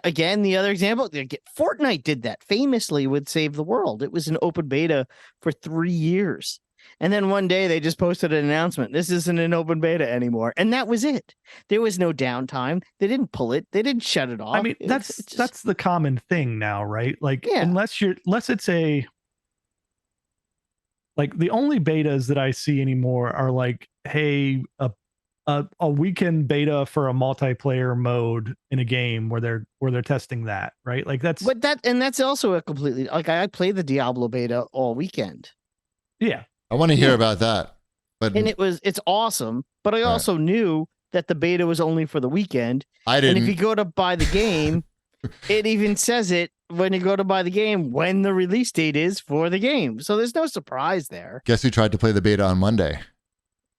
Again, the other example, Fortnite did that famously with Save the World. It was an open beta for 3 years. And then one day they just posted an announcement. This isn't an open beta anymore. And that was it. There was no downtime. They didn't pull it. They didn't shut it off. I mean, that's the common thing now, right? Like, unless it's like the only betas that I see anymore are like, hey, a weekend beta for a multiplayer mode in a game where they're testing that, right? Like that's also a completely, like I played the Diablo beta all weekend. Yeah. I want to hear about that. And it's awesome, but I also knew that the beta was only for the weekend. I didn't. And if you go to buy the game, it even says it when you go to buy the game when the release date is for the game. So there's no surprise there. Guess who tried to play the beta on Monday?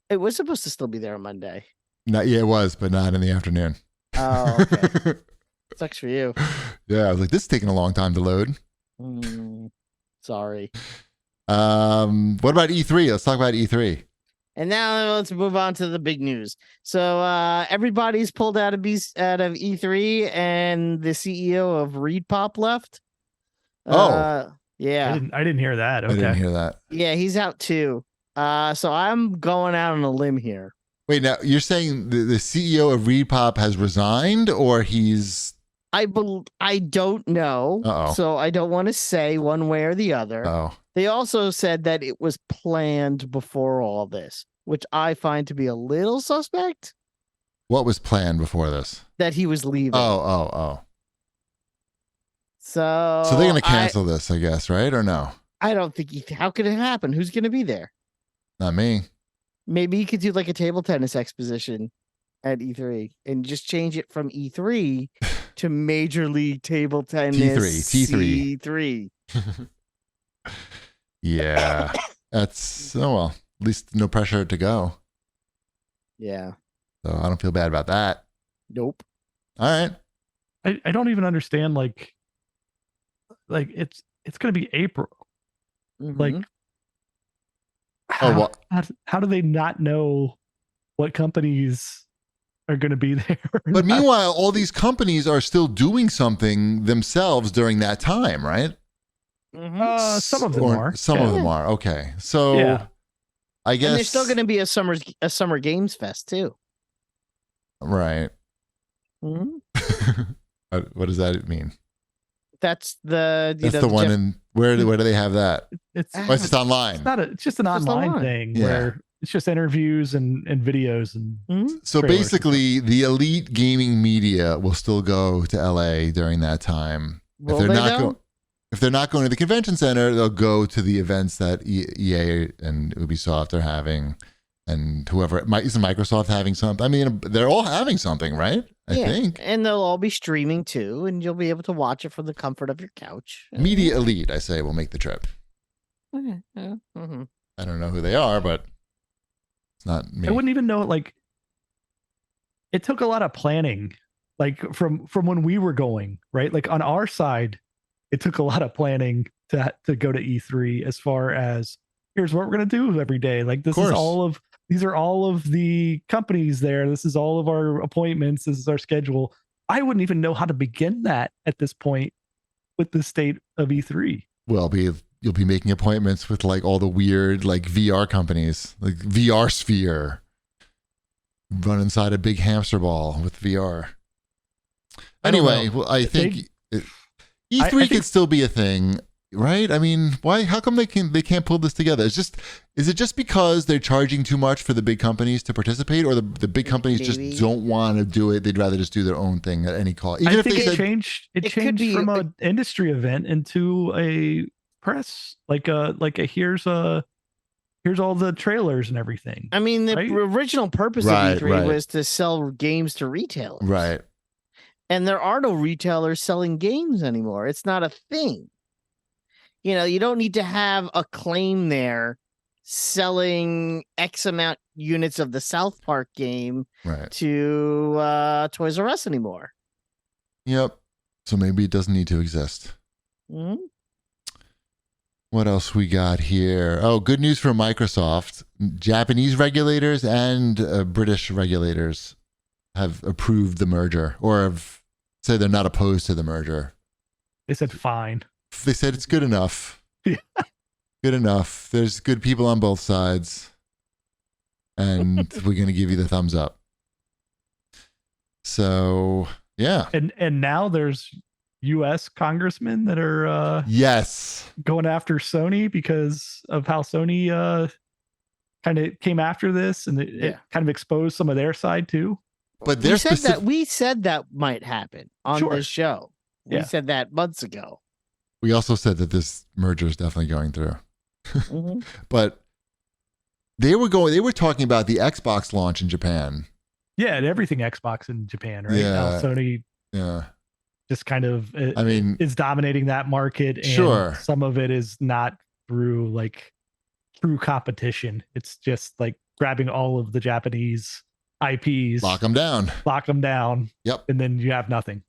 It was supposed to still be there on Monday. It was, but not in the afternoon. Oh, okay. Sucks for you. Yeah, I was like, this is taking a long time to load. Sorry. What about E3? Let's talk about E3. And now let's move on to the big news. So everybody's pulled out of E3, and the CEO of ReedPop left. Yeah, I didn't hear that. I Okay. didn't hear that. yeah, he's out too. So I'm going out on a limb here. Wait, now you're saying the CEO of ReedPop has resigned, or he's? I don't know. Uh-oh. So I don't want to say one way or the other. Oh, They also said that it was planned before all this, which I find to be a little suspect. what was planned before this? That he was leaving. Oh. So So they're gonna cancel this, I guess, right? Or no? I don't think. How could it happen? Who's going to be there? Not me. Maybe you could do like a table tennis exposition at E3 and just change it from E3 to Major League Table Tennis T3. Yeah, that's well. At least no pressure to go. Yeah. So I don't feel bad about that. Nope. All right. I don't even understand like it's going to be April. Like Mhm. how do they not know what companies are going to be there? But meanwhile, all these companies are still doing something themselves during that time, right? Some of them Or are. Some of them are. Okay. So Yeah. I guess And there's still going to be a summer games fest too. right. Mhm. What does that mean? That's the That's the one in where do they have that? It's Oh, it's just online. it's just an It's just online online. thing Yeah. where it's just interviews and videos and Mhm. So trailers. basically, the elite gaming media will still go to LA during that time. Will if they're they, not though? if they're not going to the convention center, they'll go to the events that EA and Ubisoft are having, and whoever isn't Microsoft having something. I mean, they're all having something, right? I Yeah, think and they'll all be streaming too, and you'll be able to watch it from the comfort of your couch. media elite, I say, will make the trip. Okay. Yeah. Mhm. I don't know who they are, but it's not me. I wouldn't even know. Like, it took a lot of planning, like from when we were going, right? Like on our side, it took a lot of planning to go to E3. As far as here's what we're gonna do every day. Like this is these are all of the companies there. This is all of our appointments. This is our schedule. I wouldn't even know how to begin that at this point with the state of E3. Well, you'll be making appointments with like all the weird like VR companies, like VR Sphere. Run inside a big hamster ball with VR. I don't Anyway, know. well, I think E3 I think- could still be a thing, right? I mean, why? How come they can't pull this together? Is it just because they're charging too much for the big companies to participate, or the big companies Maybe. just don't want to do it? They'd rather just do their own thing at any cost. Even I if think they it said, changed. It It could changed be from a- an industry event into a press, like a here's all the trailers and everything. I mean, the Right? original purpose Right, of E3 right. was to sell games to retailers. right, And there are no retailers selling games anymore. It's not a thing. You know, you don't need to have a claim there selling X amount units of the South Park game right. to Toys R Us anymore. Yep. So maybe it doesn't need to exist. Mhm. What else we got here? Oh, good news for Microsoft. Japanese regulators and British regulators have approved the merger, or have said they're not opposed to the merger. They said fine. They said it's good enough. Yeah. Good enough. There's good people on both sides. And we're going to give you the thumbs up. So, yeah. And now there's U.S. congressmen that are Yes. going after Sony because of how Sony kind of came after this, and it Yeah. kind of exposed some of their side too. But they're specific. We said that might happen on Sure. this show. We Yeah. said that months ago. We also said that this merger is definitely going through. Mhm. But they were talking about the Xbox launch in Japan. Yeah, and everything Xbox in Japan, right? Yeah. Now Sony Yeah. just kind of I mean, is dominating that market, and Sure. some of it is not through like true competition. It's just like grabbing all of the Japanese IPs, lock them down. lock them down, Yep. and then you have nothing.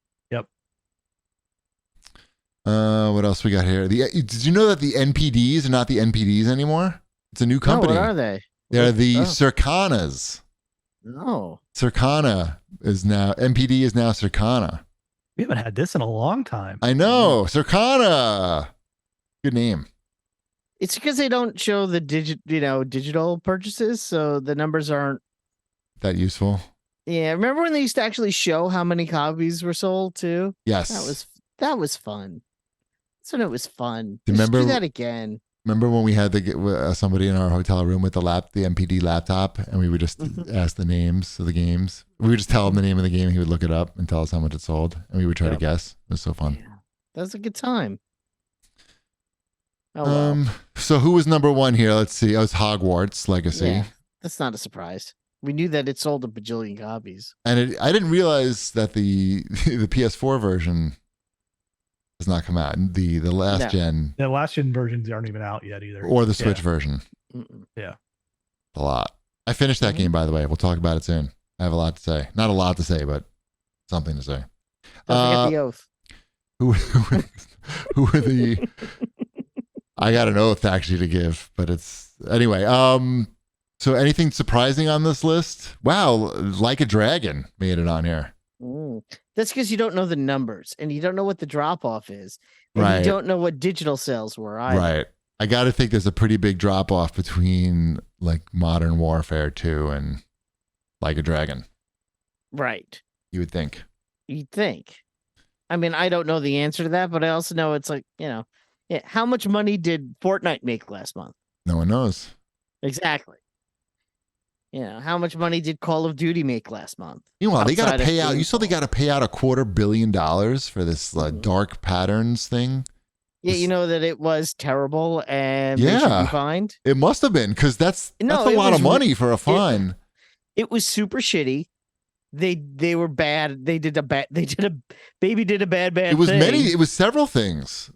What else we got here? Did you know that the NPDs are not the NPDs anymore? It's a new company. Oh, what are they? They're the Oh. Circanas. No. Circana is now, MPD is now Circana. We haven't had this in a long time. I know, Circana. Good name. It's because they don't show the digital purchases, so the numbers aren't. That useful? Yeah, remember when they used to actually show how many copies were sold too? Yes. That was fun. That's when it was fun. Do you Just do remember- that again. Remember when we had somebody in our hotel room with the MPD laptop, and we would just ask the names of the games? We would just tell him the name of the game, and he would look it up and tell us how much it sold, and we would try to Yep. guess. It was so fun. Yeah, that was a good time. Oh, well. So who was number one here? Let's see. Oh, it's Hogwarts Legacy. Yeah, that's not a surprise. We knew that it sold a bajillion copies. And I didn't realize that the PS4 version has not come out. The last No. gen The last gen versions aren't even out yet either. or the Switch Yeah. version. Mm-mm. A lot. I finished that Mhm. game, by the way. We'll talk about it soon. I have a lot to say. Not a lot to say, but something to say. Don't forget the oath. Who were the? I got an oath actually to give, but it's anyway. So anything surprising on this list? Wow, Like a Dragon made it on here. Mm. That's because you don't know the numbers and you don't know what the drop off is. And Right. you don't know what digital sales were either. Right. I got to think there's a pretty big drop off between like Modern Warfare 2 and Like a Dragon. Right. You would think. You'd think. I mean, I don't know the answer to that, but I also know it's like, yeah, how much money did Fortnite make last month? No one knows. Exactly. How much money did Call of Duty make last month? Meanwhile, they got Outside to of pay out. You saw they paintball. got to pay out $250 million for this Mhm. dark patterns thing. Yeah, you know that it was terrible and they should Yeah. be fined. It must have been because that's No, a it lot of was money for a fine. It was super shitty. They were bad. Baby did a bad It was thing. many. It was several things.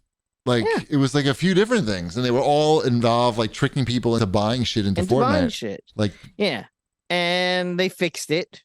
Like Yeah. it was like a few different things, and they were all involved, like tricking people into buying shit into and to buying Fortnite. shit. Like Yeah. And they fixed it.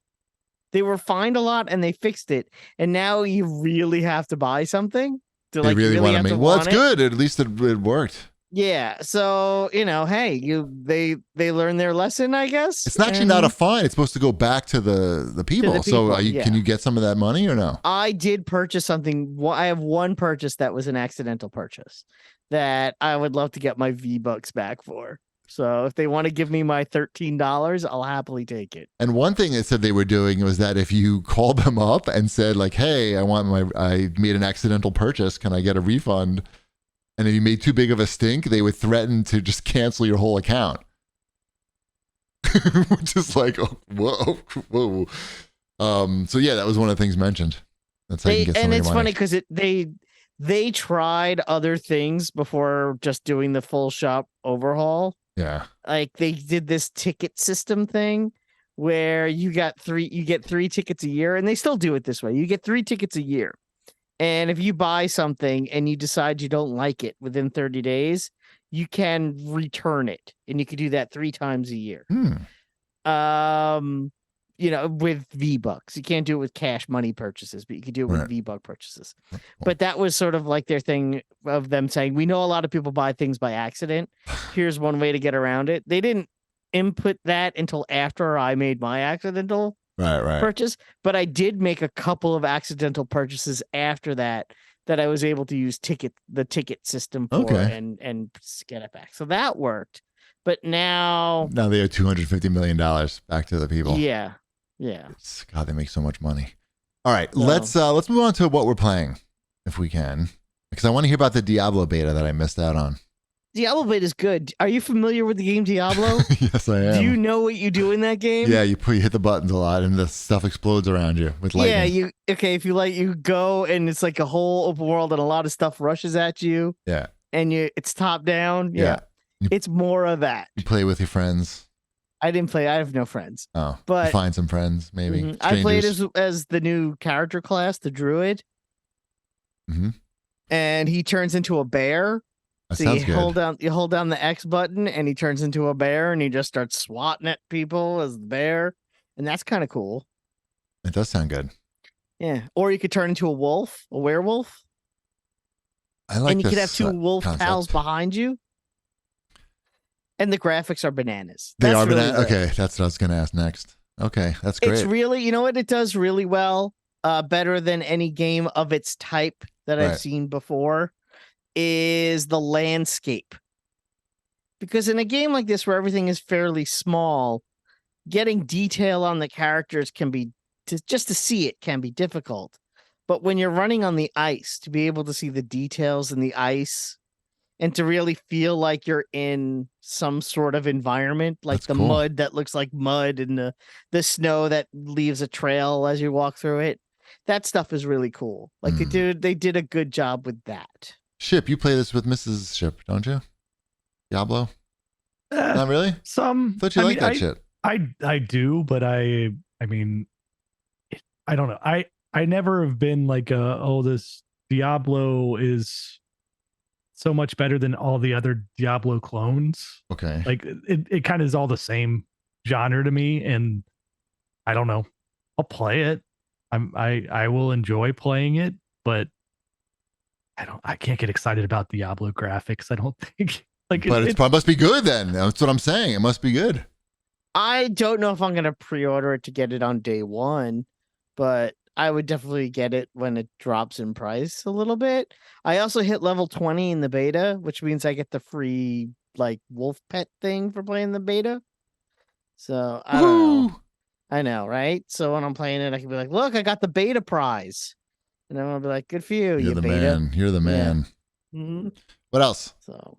They were fined a lot and they fixed it. And now you really have to buy something to they like really want to have make. to Well, it's want it. good. At least it worked. Yeah. So, hey, they learned their lesson, I guess. It's actually not a fine. It's supposed to go back to the people. So people, are you, can yeah. you get some of that money or no? I did purchase something. I have one purchase that was an accidental purchase that I would love to get my V-Bucks back for. So if they want to give me my $13, I'll happily take it. And one thing they said they were doing was that if you called them up and said like, "Hey, I made an accidental purchase. Can I get a refund?" And if you made too big of a stink, they would threaten to just cancel your whole account. Which is like, oh, whoa. So yeah, that was one of the things mentioned. That's how you can get And somebody it's money. funny because they tried other things before just doing the full shop overhaul. Yeah. Like they did this ticket system thing where you get three tickets a year, and they still do it this way. You get 3 tickets a year. And if you buy something and you decide you don't like it within 30 days, you can return it. And you can do that 3 times a year. With V-Bucks. You can't do it with cash money purchases, but you can do it with Right. V-Buck purchases. But that was sort of like their thing of them saying, we know a lot of people buy things by accident. Here's one way to get around it. They didn't input that until after I made my accidental Right. purchase, but I did make a couple of accidental purchases after that I was able to use the ticket system for Okay. and get it back. So that worked. But now, Now they owe $250 million back to the people. yeah. God, they make so much money. All right, So- let's move on to what we're playing, if we can, because I want to hear about the Diablo beta that I missed out on. Diablo beta is good. Are you familiar with the game Diablo? Yes, I am. Do you know what you do in that game? Yeah, you hit the buttons a lot, and the stuff explodes around you with lightning. Yeah, if you go and it's like a whole open world and a lot of stuff rushes at you. Yeah. And it's top down. Yeah. It's more of that. You play with your friends. I didn't play. I have no friends. Oh, But- you find some friends maybe. Mhm. I played Strangers. as the new character class, the druid. Mhm. And he turns into a bear. That So sounds good. you hold down the X button and he turns into a bear and he just starts swatting at people as the bear. And that's kind of cool. It does sound good. Yeah. Or you could turn into a werewolf. I like And you this could have 2 wolf concept. pals behind you. And the graphics are bananas. They That's are really banana. good. Okay, that's what I was going to ask next. Okay, that's great. It's really, you know what it does really well, better than any game of its type that I've Right. seen before, is the landscape. Because in a game like this where everything is fairly small, getting detail on the characters can be, just to see it can be difficult. But when you're running on the ice, to be able to see the details in the ice and to really feel like you're in some sort of environment, like That's the cool. mud that looks like mud and the snow that leaves a trail as you walk through it. That stuff is really cool. Like they did a good job with that. Ship, you play this with Mrs. Ship, don't you? Diablo? Eh, Not really? some. Thought you I liked mean, that shit. I do, but I mean, I don't know. I never have been like this Diablo is so much better than all the other Diablo clones. Okay. Like it kind of is all the same genre to me, and I don't know. I'll play it. I will enjoy playing it, but I can't get excited about Diablo graphics. I don't think like But it must be good then. That's what I'm saying. It must be good. I don't know if I'm going to pre-order it to get it on day one, but I would definitely get it when it drops in price a little bit. I also hit level 20 in the beta, which means I get the free like wolf pet thing for playing the beta. So I don't know. I know, right? So when I'm playing it, I can be like, look, I got the beta prize. And I'm going to be like, good for you, You're the beta. man. You're the man. Mhm. What else? So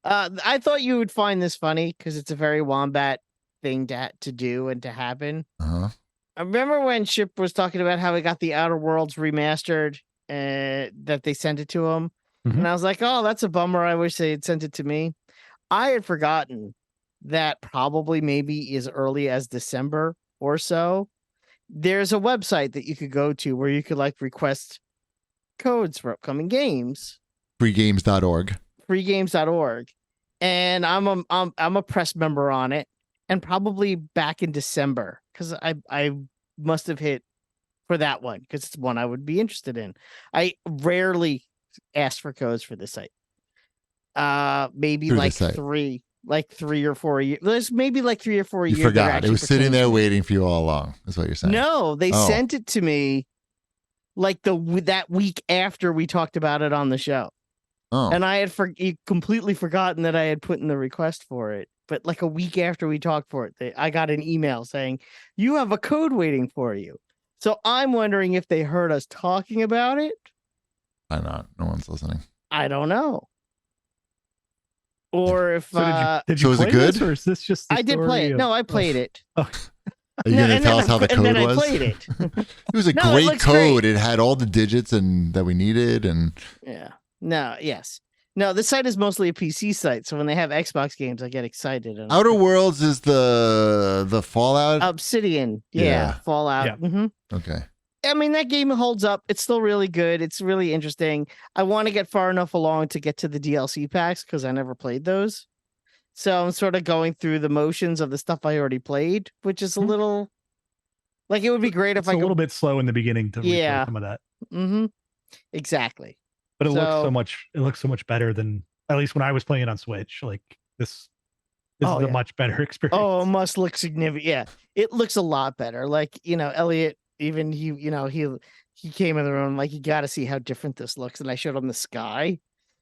I thought you would find this funny because it's a very Wombat thing to do and to happen. Uh-huh. I remember when Chip was talking about how he got the Outer Worlds remastered that they sent it to him. Mhm. And I was like, oh, that's a bummer. I wish they had sent it to me. I had forgotten that probably maybe as early as December or so. There's a website that you could go to where you could like request codes for upcoming games. Freegames.org. Freegames.org. And I'm a press member on it. And probably back in December, because I must have hit for that one, because it's one I would be interested in. I rarely ask for codes for this site. Maybe Through like this site. 3 or 4 years. There's maybe like 3 or 4 You years. that are forgot. It actually was sitting there pertaining- waiting for you all along, is what you're saying. No, they Oh. sent it to me like that week after we talked about it on the show. Oh. And I had completely forgotten that I had put in the request for it. But like a week after we talked for it, I got an email saying, you have a code waiting for you. So I'm wondering if they heard us talking about it. Why not? No one's listening. I don't know. Or if So did you So is it play good? this, or is this just the I did play story it. of- No, I played it. Are you going to tell us how the code and then was? I played it. It was a No, it great looks code. great. It had all the digits and that we needed. And Yeah. No, yes. No, the site is mostly a PC site. So when they have Xbox games, I get excited. And Outer Worlds is the Fallout. Obsidian. Yeah. Yeah. Fallout. Yeah. Mhm. Okay. I mean, that game holds up. It's still really good. It's really interesting. I want to get far enough along to get to the DLC packs because I never played those. So I'm sort of going through the motions of the stuff I already played, which is a little like it would be great if It's I a could. little bit slow in the beginning to Yeah. replay some of that, Mm-hmm. Exactly. but it looks So- so much. It looks so much better than at least when I was playing it on Switch. Like this Oh, is a yeah. much better experience. Oh, it must look significant. Yeah, it looks a lot better. Like, Elliot, even he came in the room like, you got to see how different this looks, and I showed him the sky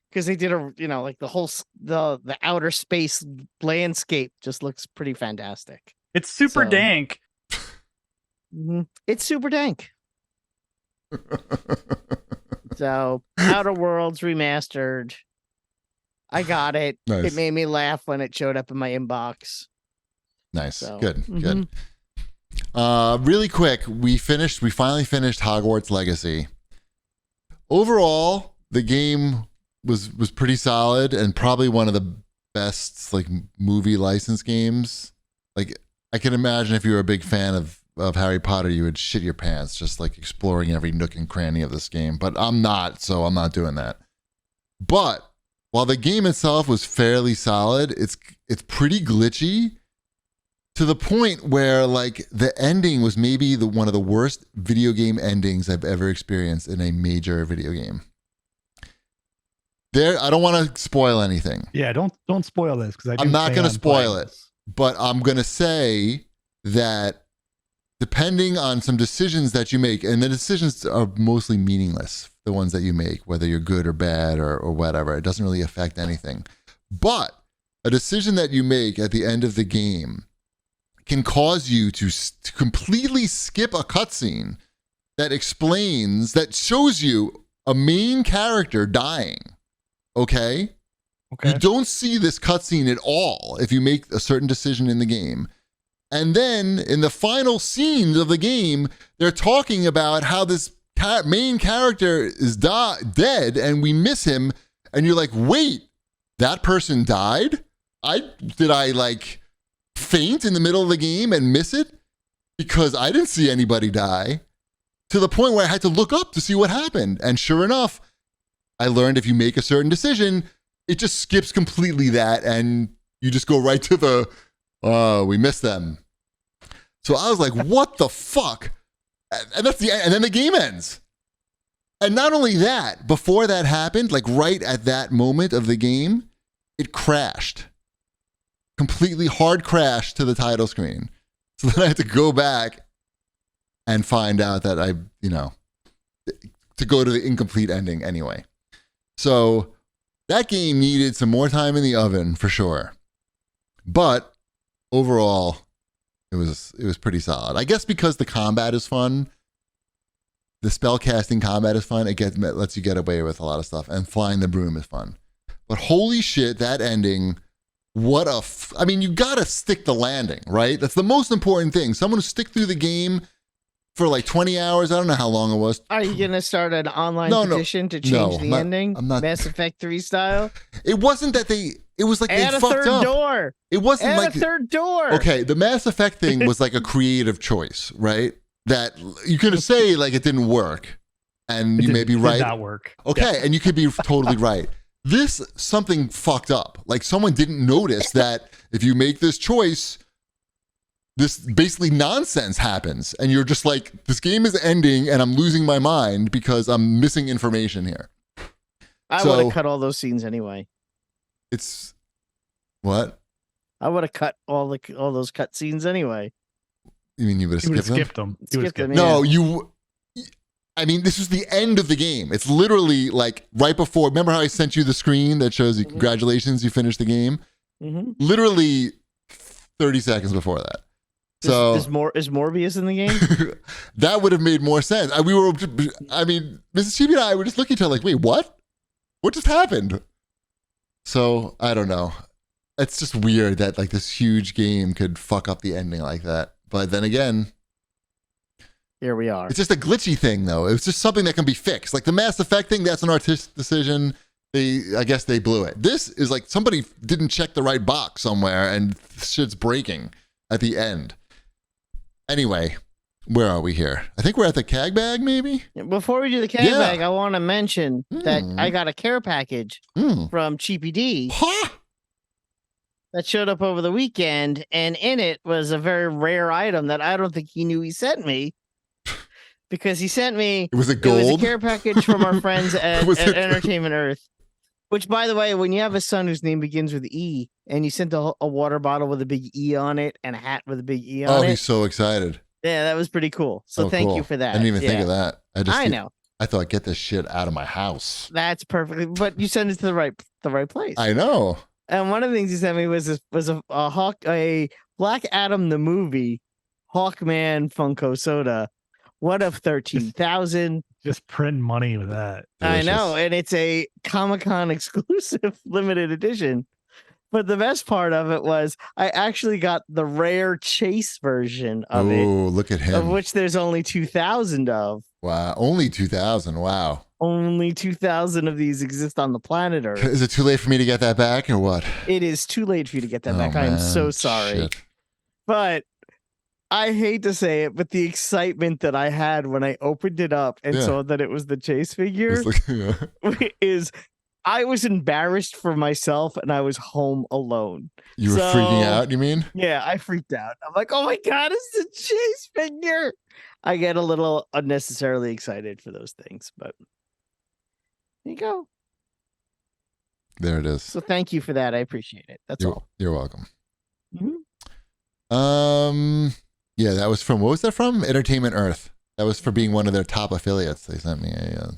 because they did like the whole the outer space landscape just looks pretty fantastic. It's super So- dank. Mhm. It's super dank. So Outer Worlds remastered. I got it. Nice. It made me laugh when it showed up in my inbox. Nice. So, Good. mhm. Good. Really quick, we finally finished Hogwarts Legacy. Overall, the game was pretty solid and probably one of the best like movie license games. Like I can imagine if you were a big fan of Harry Potter, you would shit your pants just like exploring every nook and cranny of this game. But I'm not, so I'm not doing that. But while the game itself was fairly solid, it's pretty glitchy to the point where like the ending was maybe one of the worst video game endings I've ever experienced in a major video game. I don't want to spoil anything, Yeah, don't spoil this because I'm not going to spoil it. this. but I'm going to say that depending on some decisions that you make, and the decisions are mostly meaningless, the ones that you make, whether you're good or bad or whatever, it doesn't really affect anything. But a decision that you make at the end of the game can cause you to completely skip a cutscene that shows you a main character dying. Okay? Okay. You don't see this cutscene at all if you make a certain decision in the game. And then in the final scenes of the game, they're talking about how this main character is dead and we miss him. And you're like, wait, that person died? Did I like faint in the middle of the game and miss it? Because I didn't see anybody die, to the point where I had to look up to see what happened. And sure enough, I learned if you make a certain decision, it just skips completely that, and you just go right to the, we missed them. So I was like, what the fuck? And that's the end. And then the game ends. And not only that, before that happened, like right at that moment of the game, it crashed. Completely hard crash to the title screen. So then I had to go back and find out that to go to the incomplete ending anyway. So that game needed some more time in the oven for sure. But overall, it was pretty solid. I guess because the combat is fun, the spellcasting combat is fun, it lets you get away with a lot of stuff, and flying the broom is fun. But holy shit, that ending, I mean, you gotta stick the landing, right? That's the most important thing. Someone who stick through the game for like 20 hours. I don't know how long it was. Are you going to start an online petition to change the ending? I'm not. Mass Effect 3 style? It wasn't that it was like Add they a fucked third up. door. It wasn't like a third door. Okay, the Mass Effect thing was like a creative choice, right? That you could say like it didn't work, and you may be right. Did not work. Okay, Yeah. and you could be totally right. This, something fucked up. Like someone didn't notice that if you make this choice, this basically nonsense happens. And you're just like, this game is ending and I'm losing my mind because I'm missing information here. I would have cut all those scenes anyway. It's what? I would have cut all those cut scenes anyway. You mean you would have skipped them? Skip them, No, yeah. I mean, this was the end of the game. It's literally like right before. Remember how I sent you the screen that shows you, congratulations, you finished the game? Mm-hmm. Literally 30 seconds before that. So is Morbius in the game? That would have made more sense. Mrs. Chibi and I were just looking at each other like, wait, what? What just happened? So I don't know. It's just weird that like this huge game could fuck up the ending like that. But then again, here we are. It's just a glitchy thing, though. It's just something that can be fixed. Like the Mass Effect thing, that's an artistic decision. I guess they blew it. This is like somebody didn't check the right box somewhere, and shit's breaking at the end. Anyway, where are we here? I think we're at the CAG bag, maybe? Before we do the CAG bag, I want to mention that I got a care package from Cheapy D. Huh? That showed up over the weekend, and in it was a very rare item that I don't think he knew he sent me. Because he sent me, was it gold? It was a care package from our friends at Entertainment Earth. Which, by the way, when you have a son whose name begins with E, and you sent a water bottle with a big E on it and a hat with a big E on it. Oh, he's so excited. Yeah, that was pretty cool. So thank you for that. I didn't even think of that. I know. I thought, get this shit out of my house. That's perfectly, but you sent it to the right place. I know. And one of the things he sent me was a Black Adam the movie Hawkman Funko Soda. What of 13,000? Just print money with that. Delicious. I know, and it's a Comic-Con exclusive limited edition. But the best part of it was I actually got the rare Chase version of it. Oh, look at him. Of which there's only 2,000 of. Wow, only 2,000. Wow. Only 2,000 of these exist on the planet Earth. Is it too late for me to get that back or what? It is too late for you to get that back. I am so sorry. Shit. But I hate to say it, but the excitement that I had when I opened it up and saw that it was the Chase figure is I was embarrassed for myself and I was home alone. You were freaking out, you mean? Yeah, I freaked out. I'm like, oh my God, it's the Chase figure. I get a little unnecessarily excited for those things, but there you go. There it is. So thank you for that. I appreciate it. That's all. You're welcome. Mhm. Yeah, that was from, what was that from? Entertainment Earth. That was for being one of their top affiliates. They sent me a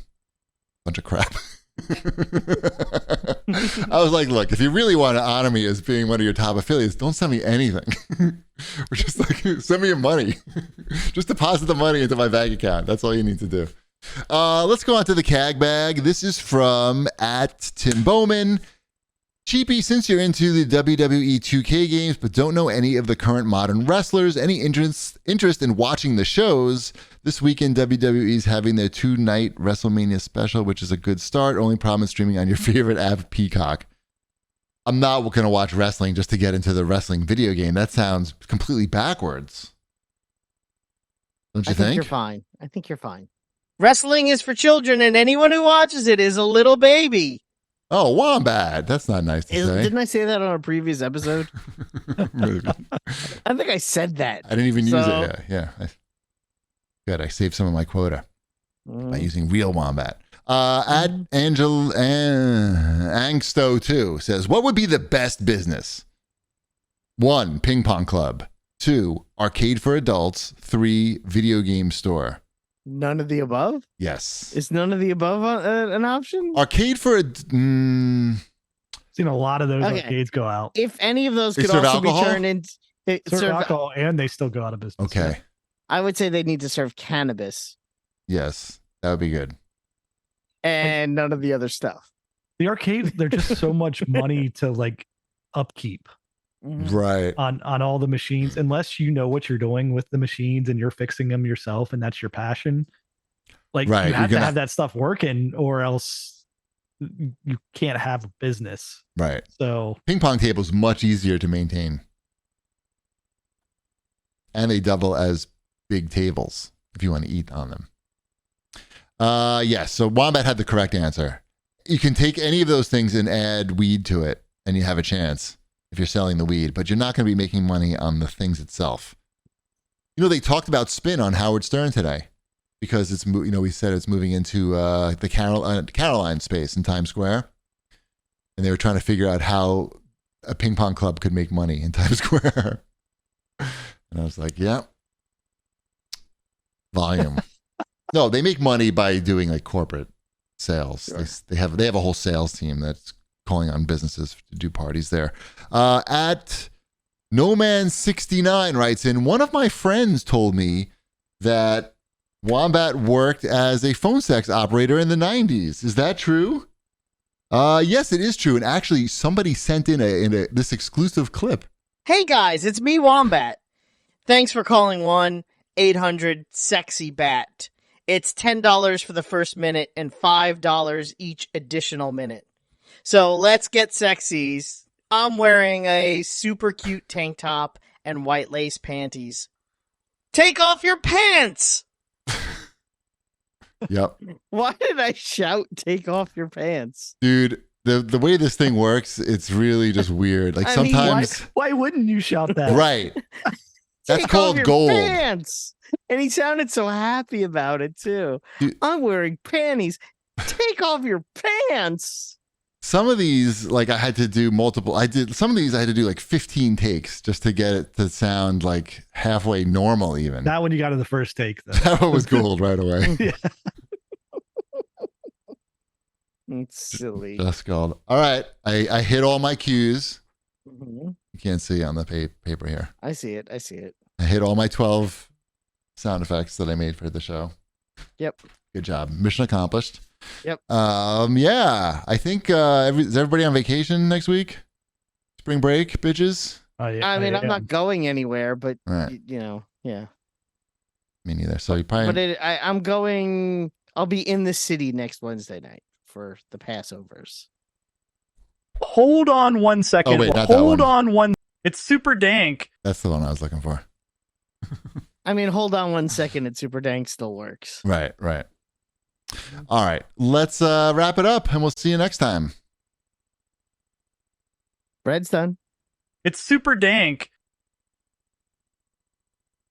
bunch of crap. I was like, look, if you really want to honor me as being one of your top affiliates, don't send me anything. Or just like, send me your money. Just deposit the money into my bank account. That's all you need to do. Let's go on to the CAG bag. This is from @Tim Bowman. Cheapy, since you're into the WWE 2K games but don't know any of the current modern wrestlers, any interest in watching the shows? This weekend, WWE's having their 2-night WrestleMania special, which is a good start. Only problem is streaming on your favorite app, Peacock. I'm not going to watch wrestling just to get into the wrestling video game. That sounds completely backwards. Don't you I think think? you're fine. I think you're fine. Wrestling is for children, and anyone who watches it is a little baby. Oh, Wombat. That's not nice to say. Didn't I say that on a previous episode? Maybe. I think I said that. I didn't even use So- it. Yeah. Good. I saved some of my quota by using real Wombat. Angsto2 says, what would be the best business? 1, ping pong club. 2, arcade for adults. 3, video game store. None of the above? Yes. Is none of the above an option? Arcade for Seen a lot of those Okay. arcades go out. If any of those They could serve also alcohol? be turned into Serve alcohol, and they still go out of business. Okay. I would say they need to serve cannabis Yes. That would be good. and none of the other stuff. The arcades, they're just so much money to like upkeep Right. on all the machines, unless you know what you're doing with the machines and you're fixing them yourself and that's your passion. Like Right, you you're have to gonna- have that stuff working, or else you can't have a business. Right. So Ping pong table is much easier to maintain. And they double as big tables if you want to eat on them. Yes, so Wombat had the correct answer. You can take any of those things and add weed to it, and you have a chance if you're selling the weed, but you're not going to be making money on the things itself. You know, they talked about spin on Howard Stern today because it's, we said it's moving into the Caroline space in Times Square. And they were trying to figure out how a ping pong club could make money in Times Square. And I was like, yeah. Volume. No, they make money by doing like corporate sales. Sure. They have a whole sales team that's calling on businesses to do parties there. At No Man 69 writes in, one of my friends told me that Wombat worked as a phone sex operator in the 90s. Is that true? Yes, it is true. And actually, somebody sent in this exclusive clip. Hey guys, it's me, Wombat. Thanks for calling 1-800-SEXY-BAT. It's $10 for the first minute and $5 each additional minute. So let's get sexies. I'm wearing a super cute tank top and white lace panties. Take off your pants! Yep. Why did I shout, take off your pants? Dude, the way this thing works, it's really just weird. Like I mean, sometimes, why wouldn't you shout that? right. That's Take called off your gold. Pants. And he sounded so happy about it too. Dude. I'm wearing panties. Take off your pants. Some of these, like I had to do some of these I had to do like 15 takes just to get it to sound like halfway normal even. Not when you got to the first take, though. That one was gold right away. Yeah. It's silly. Just gold. All right. I hit all my cues. Mhm. You can't see on the paper here. I see it. I see it. I hit all my 12 sound effects that I made for the show. Yep. Good job. Mission accomplished. Yep. Yeah. I think is everybody on vacation next week? Spring break, bitches? Yeah, I mean, I'm am. not going anywhere, but All right. yeah. Me neither. So you probably But I'm going. I'll be in the city next Wednesday night for the Passovers. Hold on one second. Oh, wait, not that Hold one. on one. It's super dank. that's the one I was looking for. I mean, hold on 1 second. It's Super Dank still works. Right. All right. Let's wrap it up and we'll see you next time. Bread's done. It's super dank.